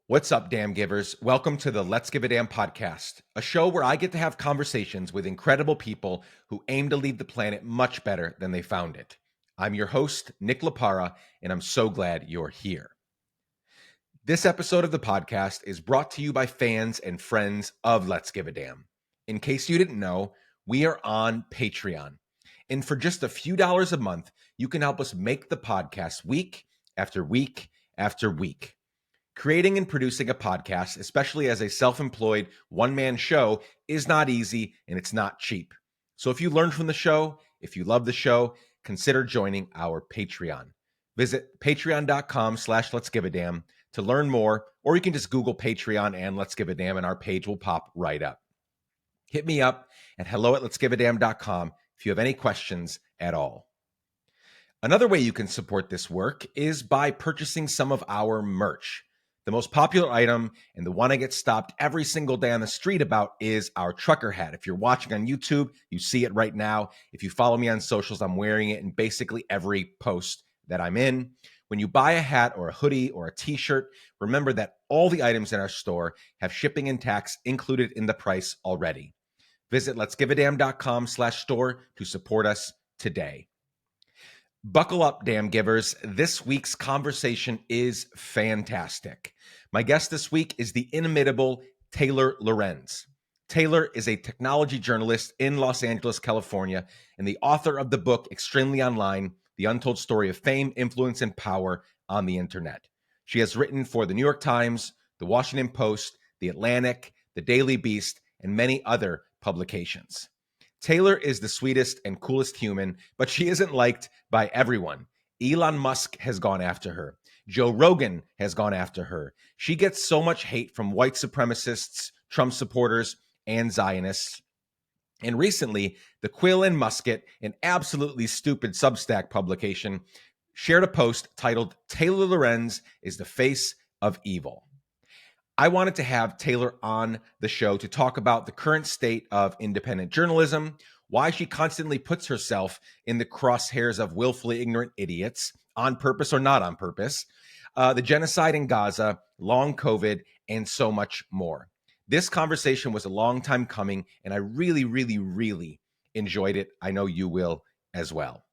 What's up, damn givers? Welcome to the Let's Give a Damn podcast, a show where I get to have conversations with incredible people who aim to leave the planet much better than they found it. I'm your host, Nick LAPARRA, and I'm so glad you're here. This episode of the podcast is brought to you by fans and friends of Let's Give a Damn. In case you didn't know, we are on Patreon. And for just a few dollars a month, you can help us make the podcast week after week after week. Creating and producing a podcast, especially as a self-employed one-man show, is not easy and it's not cheap. So if you learned from the show, if you love the show, consider joining our Patreon. Visit patreon.com/Let's Give a Damn to learn more, or you can just Google Patreon and Let's Give a Damn and our page will pop right up. Hit me up at hello@letsgiveadamn.com if you have any questions at all. Another way you can support this work is by purchasing some of our merch. The most popular item and the one I get stopped every single day on the street about is our trucker hat. If you're watching on YouTube, you see it right now. If you follow me on socials, I'm wearing it in basically every post that I'm in. When you buy a hat or a hoodie or a t-shirt, remember that all the items in our store have shipping and tax included in the price already. Visit letsgiveadamn.com/store to support us today. Buckle up, damn givers. This week's conversation is fantastic. My guest this week is the inimitable Taylor Lorenz. Taylor is a technology journalist in Los Angeles, California, and the author of the book Extremely Online, The Untold Story of Fame, Influence, and Power on the Internet. She has written for the New York Times, the Washington Post, the Atlantic, the Daily Beast, and many other publications. Taylor is the sweetest and coolest human, but she isn't liked by everyone. Elon Musk has gone after her. Joe Rogan has gone after her. She gets so much hate from white supremacists, Trump supporters, and Zionists. And recently, the Quill and Musket, an absolutely stupid Substack publication, shared a post titled, "Taylor Lorenz is the Face of Evil." I wanted to have Taylor on the show to talk about the current state of independent journalism, why she constantly puts herself in the crosshairs of willfully ignorant idiots, on purpose or not on purpose, the genocide in Gaza, long COVID, and so much more. This conversation was a long time coming, and I really, really, really enjoyed it. I know you will as well.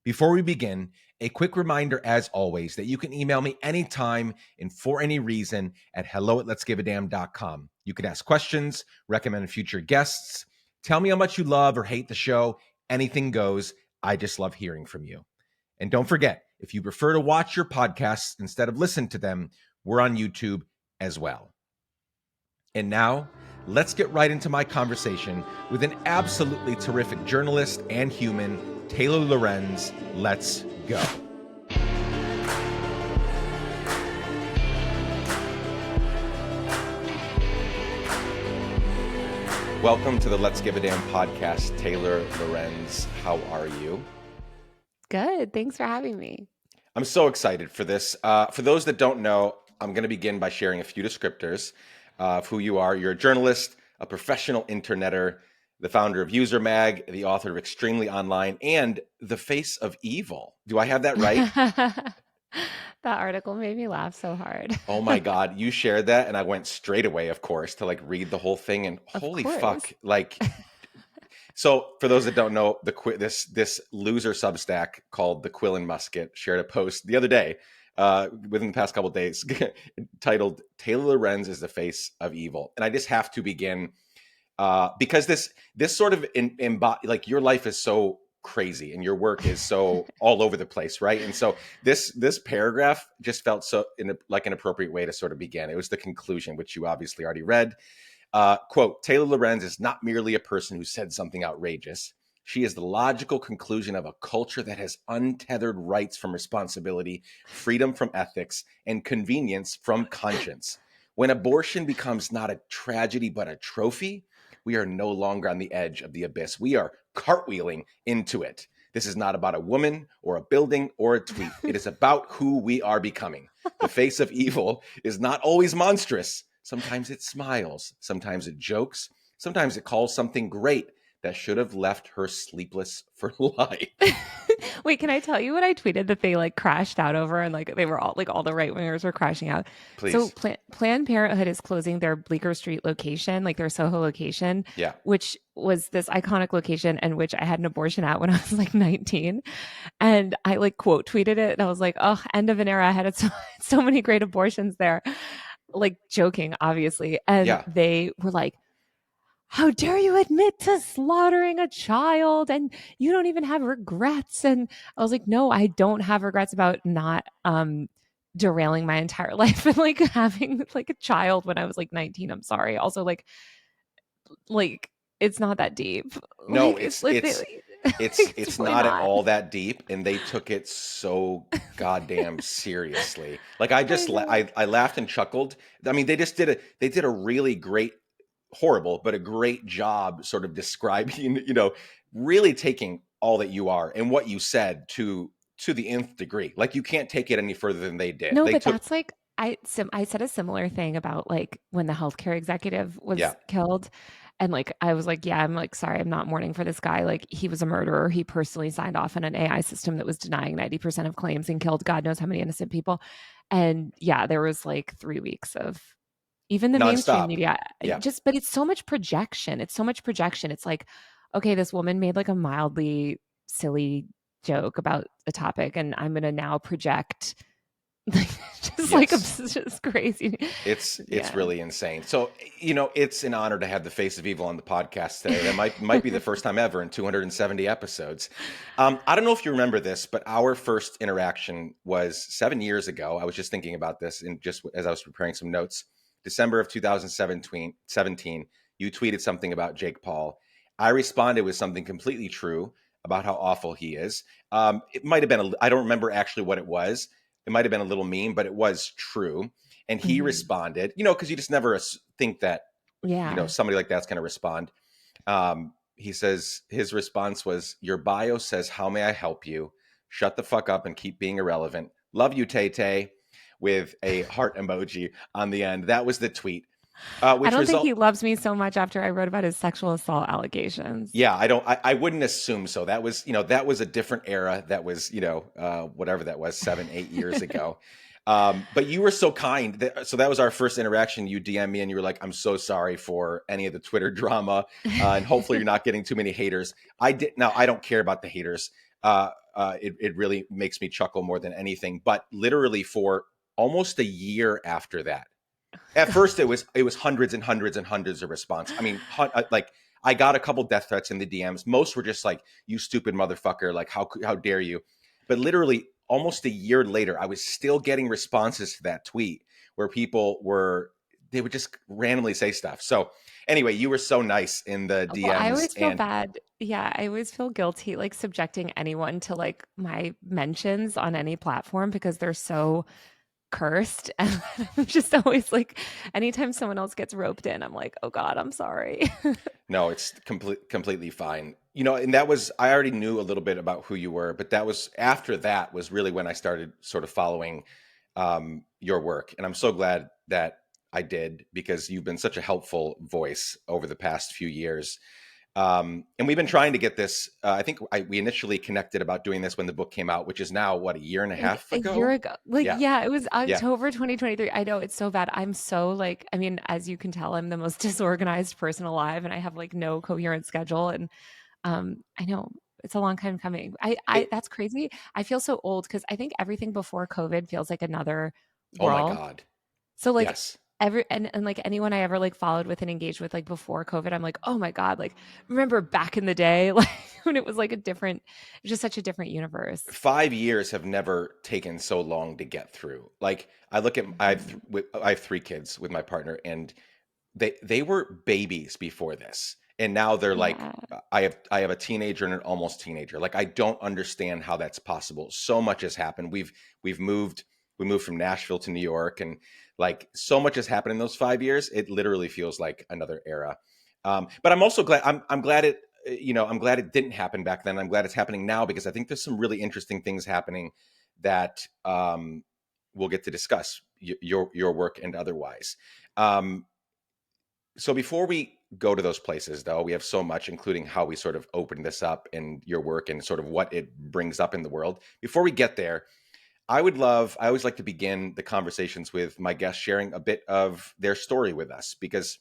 Before we begin, a quick reminder, as always, that you can email me anytime and for any reason at hello@letsgiveadamn.com. You can ask questions, recommend future guests, tell me how much you love or hate the show. Anything goes. I just love hearing from you. And don't forget, if you prefer to watch your podcasts instead of listen to them, we're on YouTube as well. And now, let's get right into my conversation with an absolutely terrific journalist and human, Taylor Lorenz. Let's go. Welcome to the Let's Give a Damn podcast, Taylor Lorenz. How are you? Good. Thanks for having me. I'm so excited for this. For those that don't know, I'm going to begin by sharing a few descriptors of who you are. You're a journalist, a professional interneter, the founder of User Mag, the author of Extremely Online, and the Face of Evil. Do I have that right? That article made me laugh so hard. Oh my God, you shared that, and I went straight away, of course, to like read the whole thing, and Of holy course. fuck, like. So for those that don't know, this loser Substack called the Quill and Musket shared a post the other day, within the past couple of days, titled "Taylor Lorenz is the Face of Evil," and I just have to begin. Because this sort of like your life is so crazy and your work is so all over the place, right? And so this paragraph just felt so like an appropriate way to sort of begin. It was the conclusion, which you obviously already read. Quote, "Taylor Lorenz is not merely a person who said something outrageous. She is the logical conclusion of a culture that has untethered rights from responsibility, freedom from ethics, and convenience from conscience. When abortion becomes not a tragedy but a trophy, we are no longer on the edge of the abyss. We are cartwheeling into it. This is not about a woman or a building or a tweet. It is about who we are becoming. The face of evil is not always monstrous. Sometimes it smiles. Sometimes it jokes. Sometimes it calls something great. that should have left her sleepless for life. Wait, can I tell you what I tweeted that they like crashed out over and like they were all the right wingers were crashing out. So Please. Planned Parenthood is closing their Bleecker Street location, like their Soho location, Yeah. which was this iconic location and which I had an abortion at when I was like 19. And I like quote tweeted it and I was like, oh, end of an era. I had so many great abortions there. Like joking, obviously. And Yeah. they were like, how dare you admit to slaughtering a child and you don't even have regrets? And I was like, no, I don't have regrets about not derailing my entire life and like having like a child when I was like 19. I'm sorry. Also like it's not that deep. No, Like it's it's like it's it's it's it's really not at not. all that deep, and they took it so goddamn seriously. Like I I just know. I laughed and chuckled. I mean, they did a really great, horrible, but a great job sort of describing, really taking all that you are and what you said to the nth degree. Like you can't take it any further than they did. No, They but took, that's like I said a similar thing about like when the healthcare executive yeah, was killed. And like I was like, yeah, I'm like, sorry, I'm not mourning for this guy. Like he was a murderer. He personally signed off on an AI system that was denying 90% of claims and killed God knows how many innocent people. And yeah, there was like 3 weeks of even the mainstream nonstop. media Yeah. just but it's so much projection. It's so much projection. It's like, okay, this woman made like a mildly silly joke about a topic, and I'm gonna now project like, just like Yes. it's just crazy. It's Yeah. really insane. So, it's an honor to have the face of evil on the podcast today. That might be the first time ever in 270 episodes. I don't know if you remember this, but our first interaction was 7 years ago. I was just thinking about this and just as I was preparing some notes. December of 2017, you tweeted something about Jake Paul. I responded with something completely true about how awful he is. It might have been I don't remember actually what it was. It might have been a little mean, but it was true. And he Mhm. responded, because you just never think that, Yeah. somebody like that's going to respond. He says his response was, "Your bio says, 'How may I help you?' Shut the fuck up and keep being irrelevant. Love you, Tay Tay," with a heart emoji on the end. That was the tweet, I which don't think result. he loves me so much after I wrote about his sexual assault allegations. Yeah, I wouldn't assume so. That was a different era. That was, whatever that was, 7, 8 years ago. But you were so kind. So that was our first interaction. You DM me and you were like, "I'm so sorry for any of the Twitter drama. And hopefully you're not getting too many haters." Now I don't care about the haters. It really makes me chuckle more than anything. But literally for almost a year after that, at first it was hundreds and hundreds and hundreds of response. I mean, like I got a couple death threats in the DMs. Most were just like, "You stupid motherfucker, like how dare you?" But literally almost a year later, I was still getting responses to that tweet where they would just randomly say stuff. So anyway, you were so nice in the Well, I DMs, always feel and bad. Yeah, I always feel guilty like subjecting anyone to like my mentions on any platform because they're so cursed. And I'm just always like, anytime someone else gets roped in, I'm like, oh God, I'm sorry. no, it's completely fine. And that was, I already knew a little bit about who you were, but that was after that was really when I started sort of following your work. And I'm so glad that I did because you've been such a helpful voice over the past few years. And we've been trying to get this. I think we initially connected about doing this when the book came out, which is now, what, a year and a Like half a year ago? ago. Like, Yeah. yeah, it was Yeah. October 2023. I know it's so bad. I'm so like, I mean, as you can tell, I'm the most disorganized person alive and I have like no coherent schedule. And I know it's a long time coming. I It, that's crazy. I feel so old because I think everything before COVID feels like another oh my world. God. So like Yes. and like anyone I ever like followed with and engaged with like before COVID, I'm like, oh my God, like remember back in the day, like when it was like just such a different universe. 5 years have never taken so long to get through. Like I look at Mhm. I have 3 kids with my partner, and they were babies before this, and now they're like, Yeah. I have a teenager and an almost teenager. Like I don't understand how that's possible. So much has happened. We've moved we moved from Nashville to New York, and like so much has happened in those 5 years. It literally feels like another era. But I'm also glad. I'm glad it. I'm glad it didn't happen back then. I'm glad it's happening now because I think there's some really interesting things happening that we'll get to discuss your work and otherwise. Um, so before we go to those places, though. We have so much, including how we sort of open this up and your work and sort of what it brings up in the world. Before we get there, I always like to begin the conversations with my guests sharing a bit of their story with us, because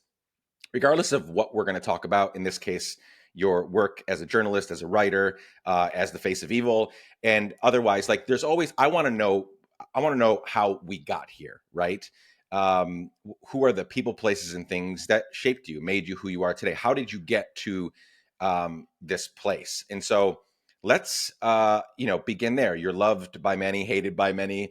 regardless of what we're going to talk about, in this case, your work as a journalist, as a writer, as the face of evil, and otherwise, like there's always, I want to know how we got here, right? Who are the people, places, and things that shaped you, made you who you are today? How did you get to this place? And so let's begin there. You're loved by many, hated by many.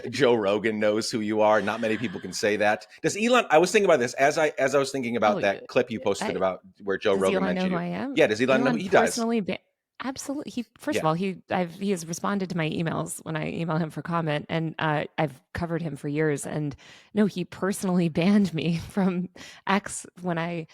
Joe Rogan knows who you are. Not many people can say that. Does Elon? I was thinking about this as I was thinking about Oh, that clip you posted I, about where Joe does Rogan Elon know mentioned who you. I am? Yeah, does Elon know? Elon He does. personally, absolutely. He first of Yeah. all, he has responded to my emails when I email him for comment, and I've covered him for years. And no, he personally banned me from X when I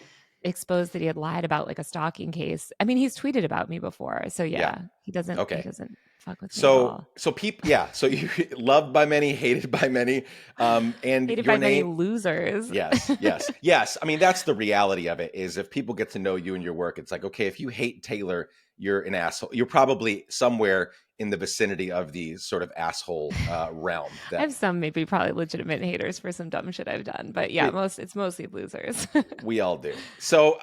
exposed that he had lied about like a stalking case. I mean, he's tweeted about me before, so Yeah. yeah, he Okay. doesn't fuck with me at So all. people, yeah. So you loved by many, hated by many, and Hated your by many name. losers. Yes, yes, yes. I mean, that's the reality of it, is if people get to know you and your work, it's like, okay, if you hate Taylor, you're an asshole. You're probably somewhere in the vicinity of the sort of asshole realm I that have some maybe probably legitimate haters for some dumb shit I've done, but yeah, we it's mostly losers. we all do. So,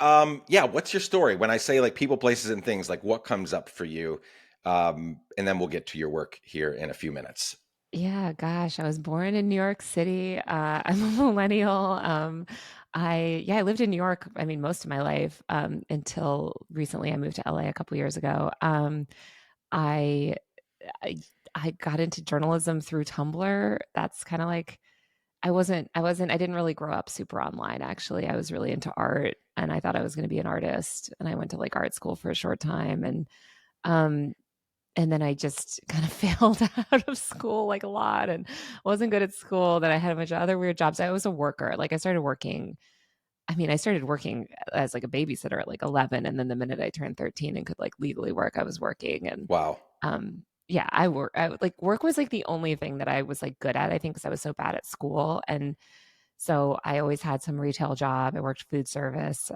yeah, what's your story? When I say like people, places, and things, like what comes up for you? And then we'll get to your work here in a few minutes. Yeah, gosh, I was born in New York City. I'm a millennial. I lived in New York, I mean, most of my life, until recently. I moved to LA a couple years ago. I, I I got into journalism through Tumblr. That's kind of like I didn't really grow up super online, actually. I was really into art, and I thought I was going to be an artist, and I went to like art school for a short time, um and then I just kind of failed out of school like a lot and wasn't good at school. Then I had a bunch of other weird jobs. I was a worker. Like I started working as like a babysitter at like 11. And then the minute I turned 13 and could like legally work, I was working. And Wow. yeah, work was like the only thing that I was like good at, I think, because I was so bad at school. And so I always had some retail job. I worked food service,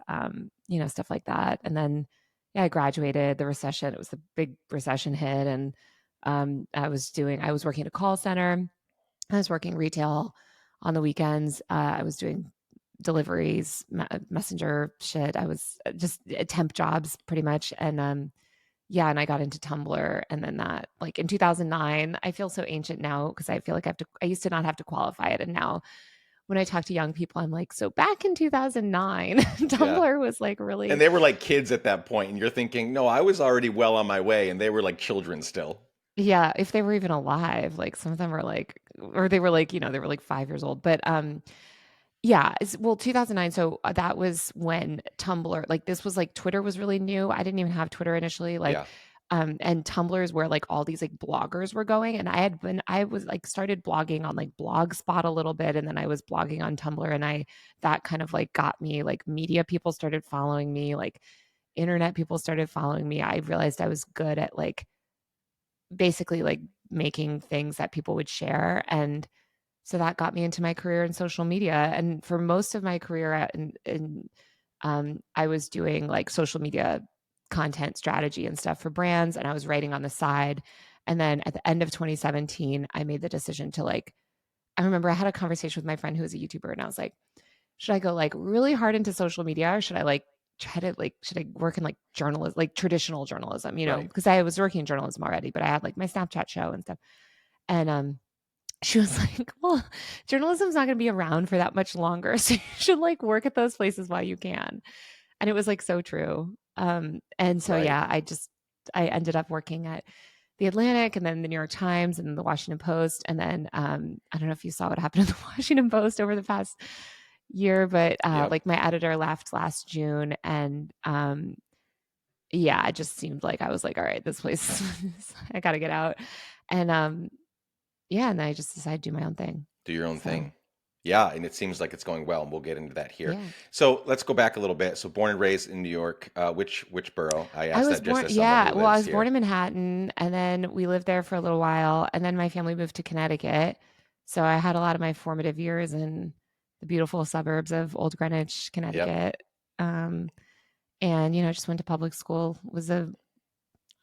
stuff like that. And then, yeah, I graduated. The recession, it was the big recession hit, and I was working at a call center. I was working retail on the weekends. I was doing deliveries, messenger shit. I was just temp jobs pretty much, and yeah, and I got into Tumblr, and then that, like in 2009, I feel so ancient now because I feel like I used to not have to qualify it, and now when I talk to young people, I'm like, so back in 2009, Yeah. Tumblr was like And really, they were like kids at that point, and you're thinking, no, I was already well on my way, and they were like children still. yeah, if they were even alive, like some of them were like, or they were like, they were like 5 years old. But yeah, 2009. So that was when Tumblr, like this was like Twitter was really new. I didn't even have Twitter initially. Yeah. And Tumblr is where like all these like bloggers were going. And I was like started blogging on like Blogspot a little bit. And then I was blogging on Tumblr, and that kind of like got me, like media people started following me, like internet people started following me. I realized I was good at like basically like making things that people would share. And so that got me into my career in social media. And for most of my career I was doing like social media content strategy and stuff for brands, and I was writing on the side. And then at the end of 2017, I made the decision to like, I remember I had a conversation with my friend who was a YouTuber, and I was like, should I go like really hard into social media, or should I like should I work in like journalism, like traditional journalism, Right. because I was working in journalism already, but I had like my Snapchat show and stuff. And she was like, well, journalism's not going to be around for that much longer, so you should like work at those places while you can. And it was like so true. And so Right. yeah, I ended up working at the Atlantic, and then the New York Times, and the Washington Post. And then I don't know if you saw what happened in the Washington Post over the past year, but Yep. like my editor left last June, and yeah, it just seemed like I was like, all right, this place, I got to get out. And yeah, and then I just decided to do my own thing. Do your own So thing. Yeah, and it seems like it's going well, and we'll get into that here. yeah, So let's go back a little bit. So born and raised in New York, which borough? I I asked was that just born. as someone Yeah, who well, I lives was born here. in Manhattan, and then we lived there for a little while, and then my family moved to Connecticut. So I had a lot of my formative years in the beautiful suburbs of Old Greenwich, Yep. Connecticut. And just went to public school.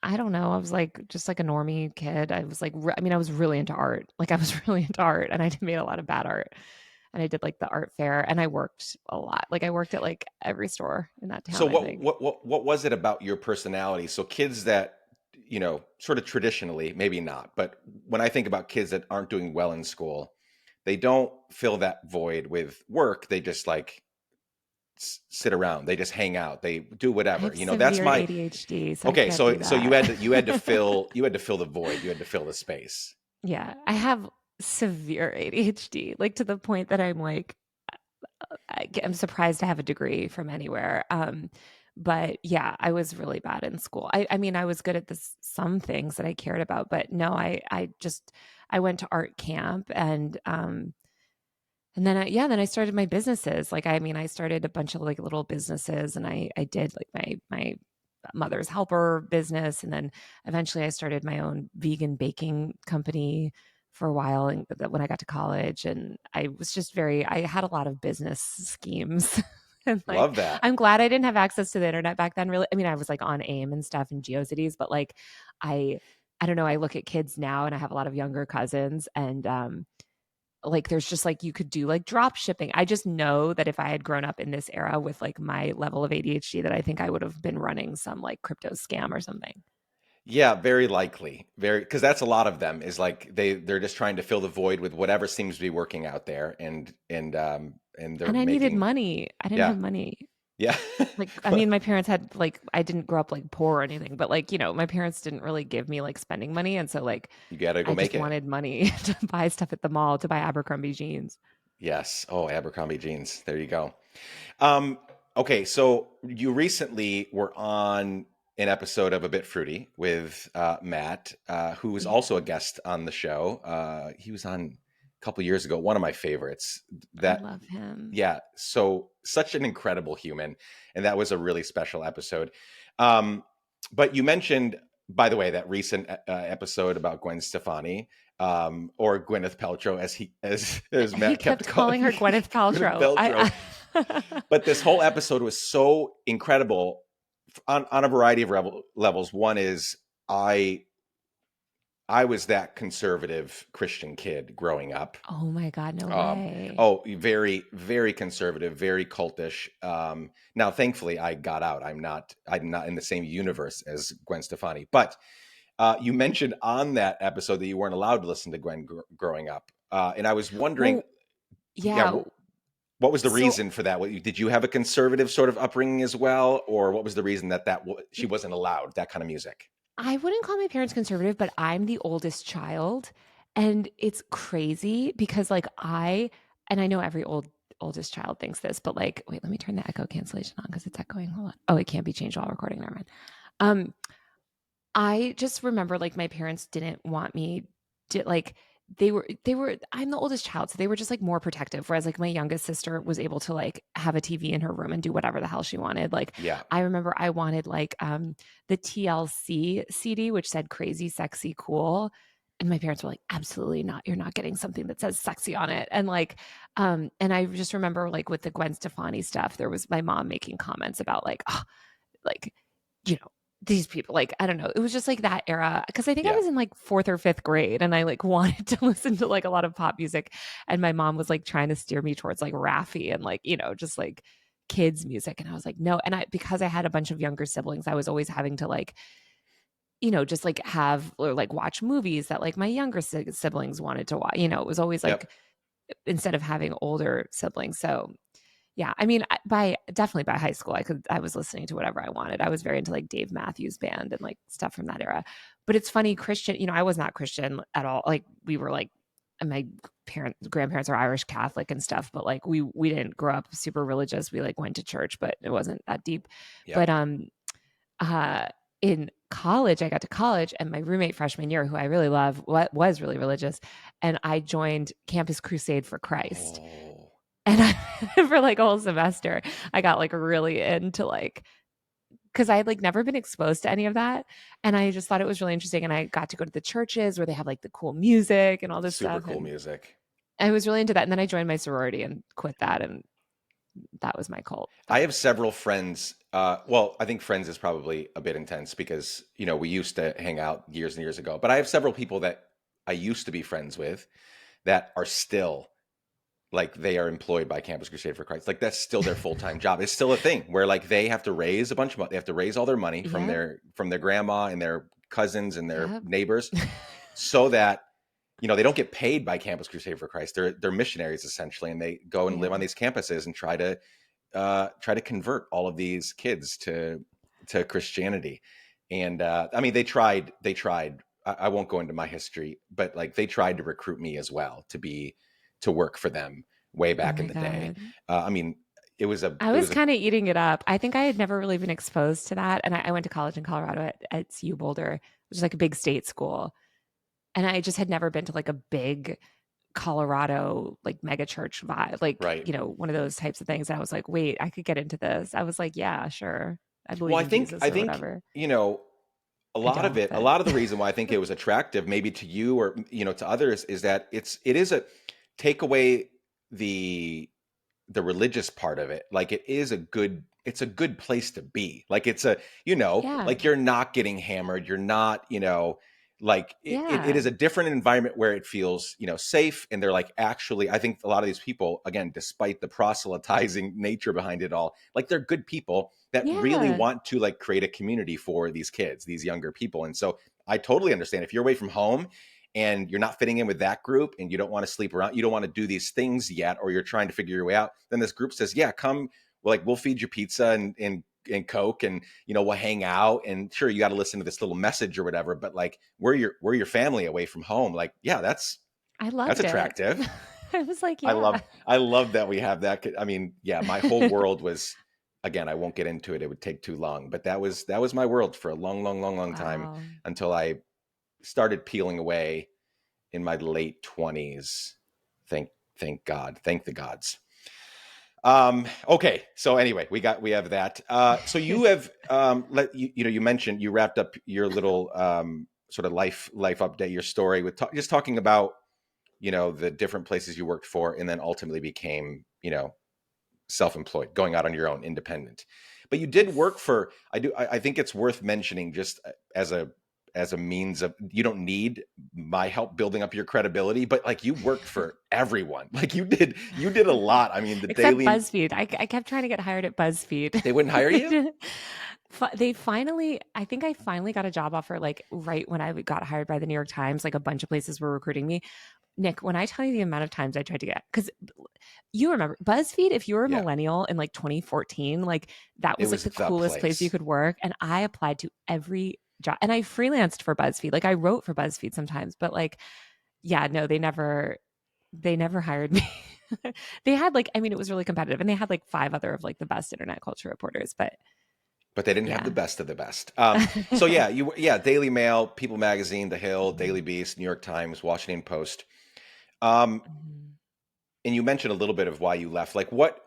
I don't know, I was like just like a normie kid. I was like, I mean, I was really into art. Like I was really into art, and I made a lot of bad art. And I did like the art fair, and I worked a lot. Like I worked at like every store in that So town, I think. what was it about your personality? So kids that, sort of traditionally, maybe not, but when I think about kids that aren't doing well in school, they don't fill that void with work. They just like sit around. They just hang out. They do I whatever. have That's severe my ADHD, so I okay. can't do So that. you had to fill the void. You had to fill the space. Yeah, I have severe ADHD, like to the point that I'm like, I'm surprised to have a degree from anywhere. But yeah, I was really bad in school. I mean, I was good at some things that I cared about, but no, I went to art camp, and then then I started my businesses. Like, I mean, I started a bunch of like little businesses, and I did like my mother's helper business, and then eventually I started my own vegan baking company for a while, and when I got to college, and I was just I had a lot of business schemes. And like, Love that. I'm glad I didn't have access to the internet back then. Really, I mean, I was like on AIM and stuff and GeoCities, but like, I, I don't know. I look at kids now, and I have a lot of younger cousins, and like there's just like you could do like drop shipping. I just know that if I had grown up in this era with like my level of ADHD, that I think I would have been running some like crypto scam or something. Yeah, very likely. Very, because that's a lot of them is like they're just trying to fill the void with whatever seems to be working out there, and they're And I needed making. money. I didn't Yeah, have money. yeah. Like, I mean, my parents had like, I didn't grow up like poor or anything, but like, my parents didn't really give me like spending money. And so like, You got to go I make just it. wanted money to buy stuff at the mall, to buy Abercrombie jeans. Yes. Oh, Abercrombie jeans. There you go. Um, okay, so you recently were on an episode of A Bit Fruity with Matt, who was Yeah, also a guest on the show. He was on a couple years ago. One of my favorites. I That love him. Yeah, so such an incredible human, and that was a really special episode. Um, but you mentioned, by the way, that recent episode about Gwen Stefani, or Gwyneth Paltrow, as He Matt kept kept calling her Gwyneth Gwyneth Paltrow. Paltrow. But this whole episode was so incredible on a variety of levels. One is I was that conservative Christian kid growing up. Oh my God, no Um, way. oh, very, very conservative, very cultish. Now, thankfully, I got out. I'm not in the same universe as Gwen Stefani. But you mentioned on that episode that you weren't allowed to listen to Gwen growing up, and I was wondering, Well, yeah, yeah. what was the So reason for that? Did you have a conservative sort of upbringing as well, or what was the reason that she wasn't allowed that kind of music? I wouldn't call my parents conservative, but I'm the oldest child. And it's crazy because and I know every oldest child thinks this, but like, wait, let me turn the echo cancellation on because it's echoing. Hold on. Oh, it can't be changed while recording. Never mind. Um, I just remember like my parents didn't want me to like they were I'm the oldest child, so they were just like more protective, whereas like my youngest sister was able to like have a TV in her room and do whatever the hell she wanted. Like Yeah, I remember I wanted like the TLC CD which said crazy sexy cool, and my parents were like, absolutely not, you're not getting something that says sexy on it. And like and I just remember like with the Gwen Stefani stuff, there was my mom making comments about like, oh, like, you know, these people, like, I don't know. It was just like that era. Cause I think I yeah. was in like fourth or fifth grade, and I like wanted to listen to like a lot of pop music. And my mom was like trying to steer me towards like Raffi and like, just like kids music. And I was like, no. And because I had a bunch of younger siblings, I was always having to like, just like have or like watch movies that like my younger siblings wanted to watch. It was always Yep. like instead of having older siblings. So yeah, I mean, definitely by high school, I was listening to whatever I wanted. I was very into like Dave Matthews Band and like stuff from that era. But it's funny, Christian, I was not Christian at all. Like we were like, and my grandparents are Irish Catholic and stuff, but like we didn't grow up super religious. We like went to church, but it wasn't that deep. But Yep. uh in college, I got to college, and my roommate freshman year, who I really love, what was really religious, and I joined Campus Crusade for Christ. Oh, And for like a whole semester, I got like really into like, because I had like never been exposed to any of that. And I just thought it was really interesting. And I got to go to the churches where they have like the cool music and all this super stuff. cool And music. I was really into that. And then I joined my sorority and quit that. And that was my cult. I But have several friends. Well, I think friends is probably a bit intense because, we used to hang out years and years ago. But I have several people that I used to be friends with that are still like they are employed by Campus Crusade for Christ. Like that's still their full-time job. It's still a thing where like they have to raise a bunch of money. They have to raise all their money from yep, their grandma and their cousins and their yep, neighbors so that they don't get paid by Campus Crusade for Christ. They're missionaries essentially, and they go and live yeah, on these campuses and try to convert all of these kids to Christianity. And I mean, they tried. I won't go into my history, but like they tried to recruit me as well to work for them way oh back in my the day. god. I mean, it was a I it was was a kind of eating it up. I think I had never really been exposed to that. And I went to college in Colorado at CU Boulder, which is like a big state school. And I just had never been to like a big Colorado, like mega church vibe, like, right. one of those types of things. And I was like, wait, I could get into this. I was like, yeah, sure. I Well, believe I in think Jesus I or think whatever. I don't, a but lot of the reason why I think it was attractive, maybe to you or to others, is that it is a take away the the religious part of it. Like it's a good place to be. Like it's a yeah, like you're not getting hammered. You're not like it yeah, is a different environment where it feels safe. And they're like, actually, I think a lot of these people, again, despite the proselytizing nature behind it all, like they're good people that really yeah, want to like create a community for these kids, these younger people. And so I totally understand if you're away from home and you're not fitting in with that group and you don't want to sleep around, you don't want to do these things yet, or you're trying to figure your way out, then this group says, yeah, come, we'll feed you pizza and Coke, and we'll hang out, and sure, you got to listen to this little message or whatever, but like we're your family away from home. Like, yeah, I that's loved it. attractive. I was like, I yeah. love I love that we have that. I mean, yeah, my whole world was, again, I won't get into it. It would take too long, but that was my world for a long, long, long, long time Wow. until I started peeling away in my late 20s. Thank thank God. Thank the gods. Okay. So anyway, we have that. So you have you mentioned you wrapped up your little sort of life update, your story with just talking about the different places you worked for, and then ultimately became self-employed, going out on your own, independent. But you did work for, I think it's worth mentioning, just as a means of, you don't need my help building up your credibility, but like you worked for everyone. Like you did a lot. I mean, the Except Daily, BuzzFeed. I kept trying to get hired at BuzzFeed. they wouldn't hire They you? didn't. They finally, I think I finally got a job offer like right when I got hired by the New York Times. Like a bunch of places were recruiting me. Nick, when I tell you the amount of times I tried to get, because you remember BuzzFeed, if you were a Yeah. millennial in like 2014, like that It was like was the the coolest place you place. could work. And I applied to every job and I freelanced for BuzzFeed. Like I wrote for BuzzFeed sometimes, but like, yeah, no, they never hired me. They had like, I mean, it was really competitive and they had like five other of like the best internet culture reporters, but But they didn't have the yeah. best of the best. So yeah, Daily Mail, People Magazine, The Hill, Daily Beast, New York Times, Washington Post. Um, Mhm. and you mentioned a little bit of why you left. Like, what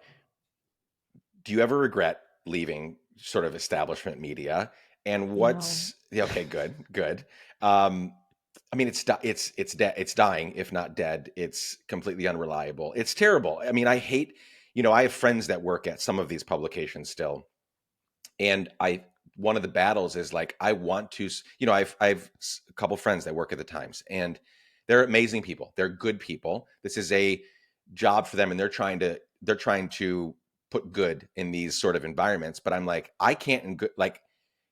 do you ever regret leaving sort of establishment media? And No. what's yeah, okay, good, good. Um, I mean, it's dying, if not dead. It's completely unreliable. It's terrible. I mean, I hate, I have friends that work at some of these publications still, and one of the battles is like I want to, I've a couple friends that work at the Times, and they're amazing people. They're good people. This is a job for them, and they're trying to put good in these sort of environments. But I'm like, I can't, like,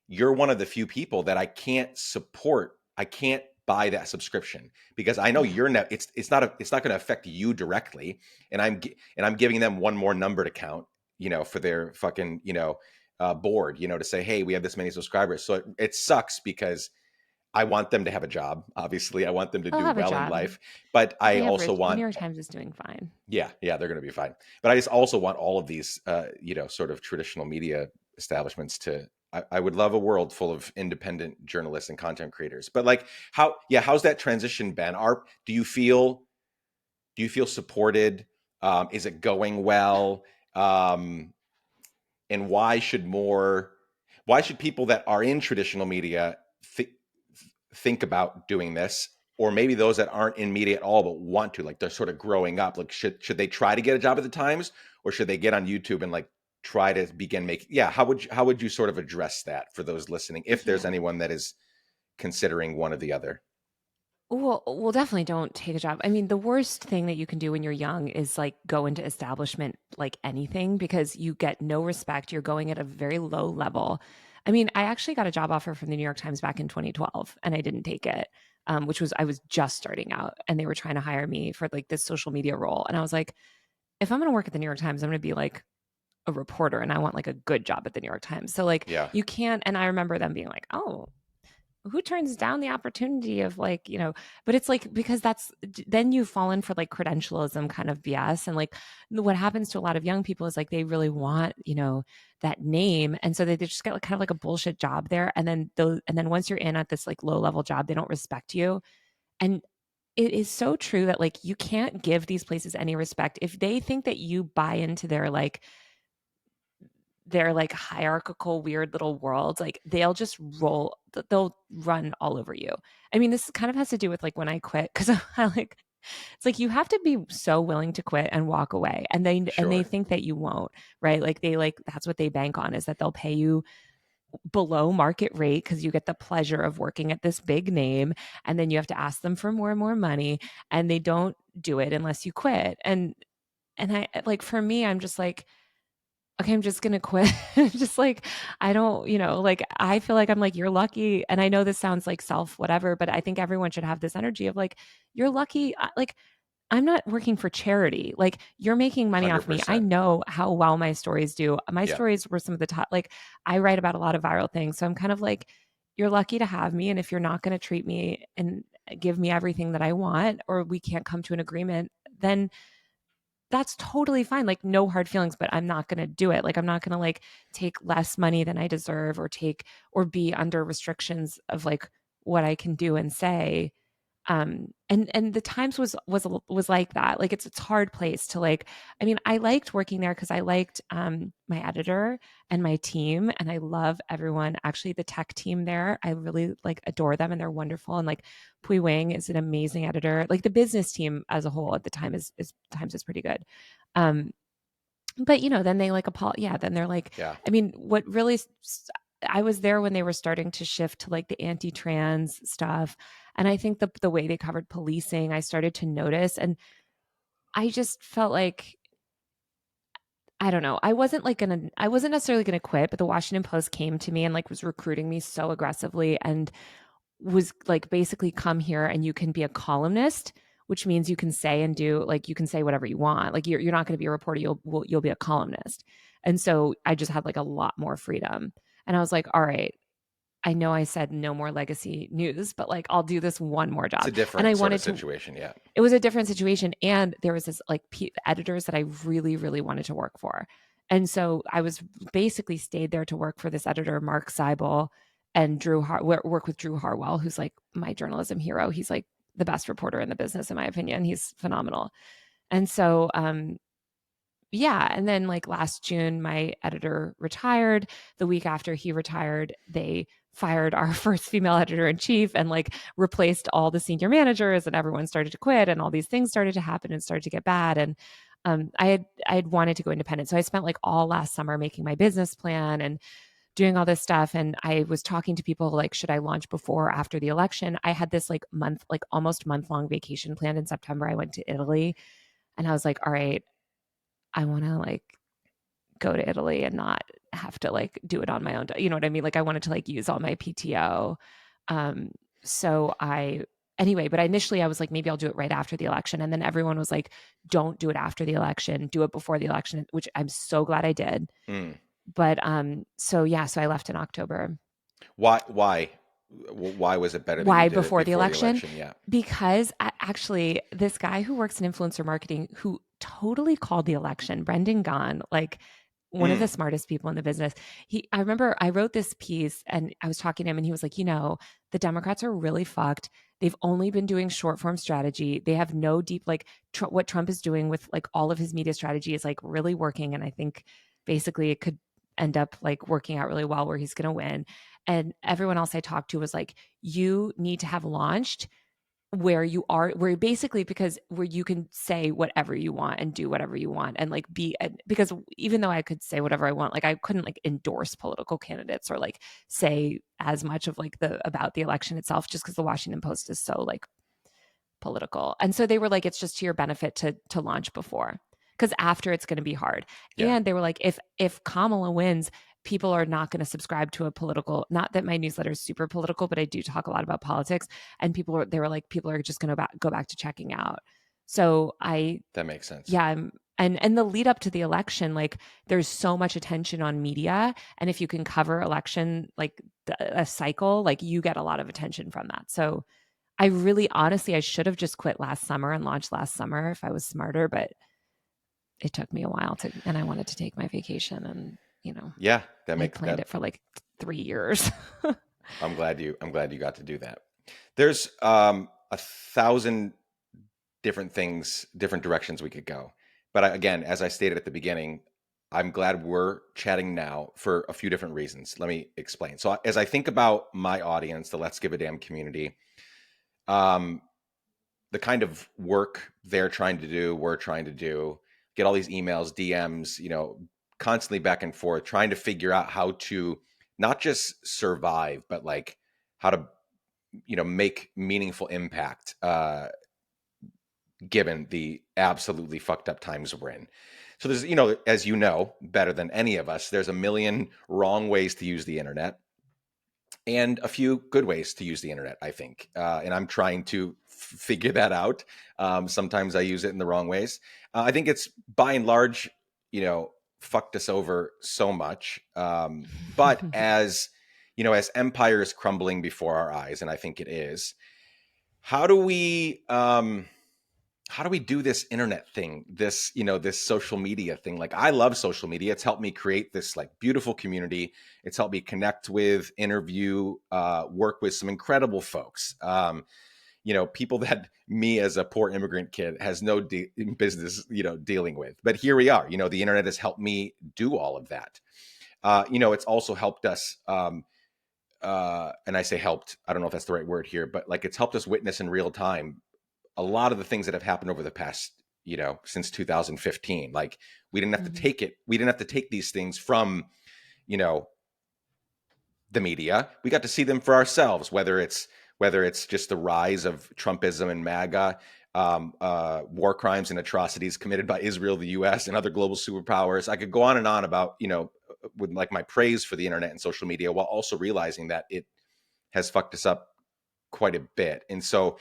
you're one of the few people that I can't support. I can't buy that subscription because I know Yeah. you're not. It's not going to affect you directly, and I'm giving them one more number to count, for their fucking board, to say, hey, we have this many subscribers. So it sucks because I want them to have a job. Obviously, I want them to They'll do have a well in job. life, but I They have also rich. The New want, York Times is doing fine. yeah, yeah, they're going to be fine. But I just also want all of these, sort of traditional media establishments to. I would love a world full of independent journalists and content creators. But like, how's that transition been? Do you feel supported? Is it going well? Um, and why should people that are in traditional media think about doing this? or maybe those that aren't in media at all but want to, like they're sort of growing up, like should they try to get a job at the Times, or should they get on YouTube and like try to begin making, yeah, how would you sort of address that for those listening, if there's Yeah. anyone that is considering one or the other? Well, definitely don't take a job. I mean, the worst thing that you can do when you're young is like go into establishment like anything because you get no respect. You're going at a very low level. I mean, I actually got a job offer from the New York Times back in 2012 and I didn't take it, which was I was just starting out and they were trying to hire me for like this social media role. And I was like, if I'm going to work at the New York Times, I'm going to be like a reporter and I want like a good job at the New York Times. So like Yeah, you can't. And I remember them being like, oh, who turns down the opportunity of like, but it's like because that's then you fall in for like credentialism kind of BS. And like what happens to a lot of young people is like they really want, that name. And so they just get like kind of like a bullshit job there. And then once you're in at this like low level job, they don't respect you. And it is so true that like you can't give these places any respect. If they think that you buy into their hierarchical weird little world, like they'll run all over you. I mean, this kind of has to do with like when I quit because I like it's like you have to be so willing to quit and walk away and they sure. think that you won't, right? Like they like that's what they bank on is that they'll pay you below market rate because you get the pleasure of working at this big name and then you have to ask them for more and more money and they don't do it unless you quit. And I like for me I'm just like okay, I'm just gonna quit. Just like, I don't, like, I feel like I'm like, you're lucky. And I know this sounds like self whatever, but I think everyone should have this energy of like, you're lucky. Like, I'm not working for charity. Like, you're making money off me. I 100%. know how well my stories do. My Yeah. stories were some of the top, like, I write about a lot of viral things. So I'm kind of like, you're lucky to have me. And if you're not going to treat me and give me everything that I want, or we can't come to an agreement, then that's totally fine. Like no hard feelings, but I'm not going to do it. Like I'm not going to like take less money than I deserve or take or be under restrictions of like what I can do and say. And the Times was like that. Like it's a hard place to like I mean, I liked working there because I liked my editor and my team and I love everyone. Actually, the tech team there, I really like adore them and they're wonderful. And like Pui Wang is an amazing editor. Like the business team as a whole at the time is Times is pretty good. Um, but then they like yeah, then they're like, Yeah. I mean, what really I was there when they were starting to shift to like the anti-trans stuff. And I think the way they covered policing, I started to notice. And I just felt like, I don't know. I wasn't necessarily gonna quit, but the Washington Post came to me and like was recruiting me so aggressively and was like basically come here and you can be a columnist, which means you can say and do like you can say whatever you want. Like you're not going to be a reporter, you'll be a columnist. And so I just had like a lot more freedom. And I was like, all right, I know I said no more legacy news, but like I'll do this one more It's a job. And I different sort of wanted to situation. Yeah. it was a different situation and there was this like editors that I really really wanted to work for. And so I was basically stayed there to work for this editor Mark Seibel and work with Drew Harwell, who's like my journalism hero. He's like the best reporter in the business in my opinion. He's phenomenal. And so yeah, and then like last June my editor retired. The week after he retired, they fired our first female editor in chief and like replaced all the senior managers and everyone started to quit and all these things started to happen and started to get bad. And I had wanted to go independent. So I spent like all last summer making my business plan and doing all this stuff. And I was talking to people like, should I launch before or after the election? I had this like almost month long vacation planned in September. I went to Italy and I was like, all right, I want to like go to Italy and not have to like do it on my own. You know what I mean? Like I wanted to like use all my PTO. Um, so I anyway, but initially I was like, maybe I'll do it right after the election. And then everyone was like, don't do it after the election, do it before the election, which I'm so glad I did. Mm. But so yeah, so I left in October. Why was it better that you Why did it before the before the election? election? Yeah. Because actually, this guy who works in influencer marketing who totally called the election, Brendan Gaughan, like one of the Mm. smartest people in the business. I remember I wrote this piece and I was talking to him and he was like, the Democrats are really fucked. They've only been doing short form strategy. They have no deep, like what Trump is doing with like all of his media strategy is like really working. And I think basically it could end up like working out really well where he's going to win. And everyone else I talked to was like, you need to have launched where basically, because where you can say whatever you want and do whatever you want and like because even though I could say whatever I want, like I couldn't like endorse political candidates or like say as much of like about the election itself, just because the Washington Post is so like political. And so they were like, it's just to your benefit to launch before, because after it's going to be hard. Yeah. And they were like, if Kamala wins, people are not going to subscribe to a political, not that my newsletter is super political, but I do talk a lot about politics. And they were like, people are just going to go back to checking out. So that makes sense. Yeah. And the lead up to the election, like there's so much attention on media. And if you can cover election, like a cycle, like you get a lot of attention from that. So I really, honestly, I should have just quit last summer and launched last summer if I was smarter, but it took me a while and I wanted to take my vacation and, yeah, I planned it for like 3 years. I'm glad you got to do that. There's 1,000 different things, different directions we could go. But again, as I stated at the beginning, I'm glad we're chatting now for a few different reasons. Let me explain. So as I think about my audience, the Let's Give a Damn community, the kind of work they're trying to do, we're trying to do, get all these emails, DMs, constantly back and forth, trying to figure out how to not just survive, but like how to, make meaningful impact, given the absolutely fucked up times we're in. So there's, as you know, better than any of us, there's a million wrong ways to use the internet and a few good ways to use the internet, I think. And I'm trying to figure that out. Sometimes I use it in the wrong ways. I think it's by and large, fucked us over so much. But as empire is crumbling before our eyes, and I think it is, how do we do this internet thing, this social media thing? Like, I love social media. It's helped me create this like beautiful community. It's helped me connect with, interview, work with some incredible folks. People that me as a poor immigrant kid has no business, dealing with. But here we are. The internet has helped me do all of that. It's also helped us. And I say helped, I don't know if that's the right word here, but like it's helped us witness in real time a lot of the things that have happened over the past, since 2015. Like we didn't have to take it. We didn't have to take these things from, the media. We got to see them for ourselves, whether it's just the rise of Trumpism and MAGA, war crimes and atrocities committed by Israel, the US, and other global superpowers. I could go on and on about, with like my praise for the internet and social media, while also realizing that it has fucked us up quite a bit. And so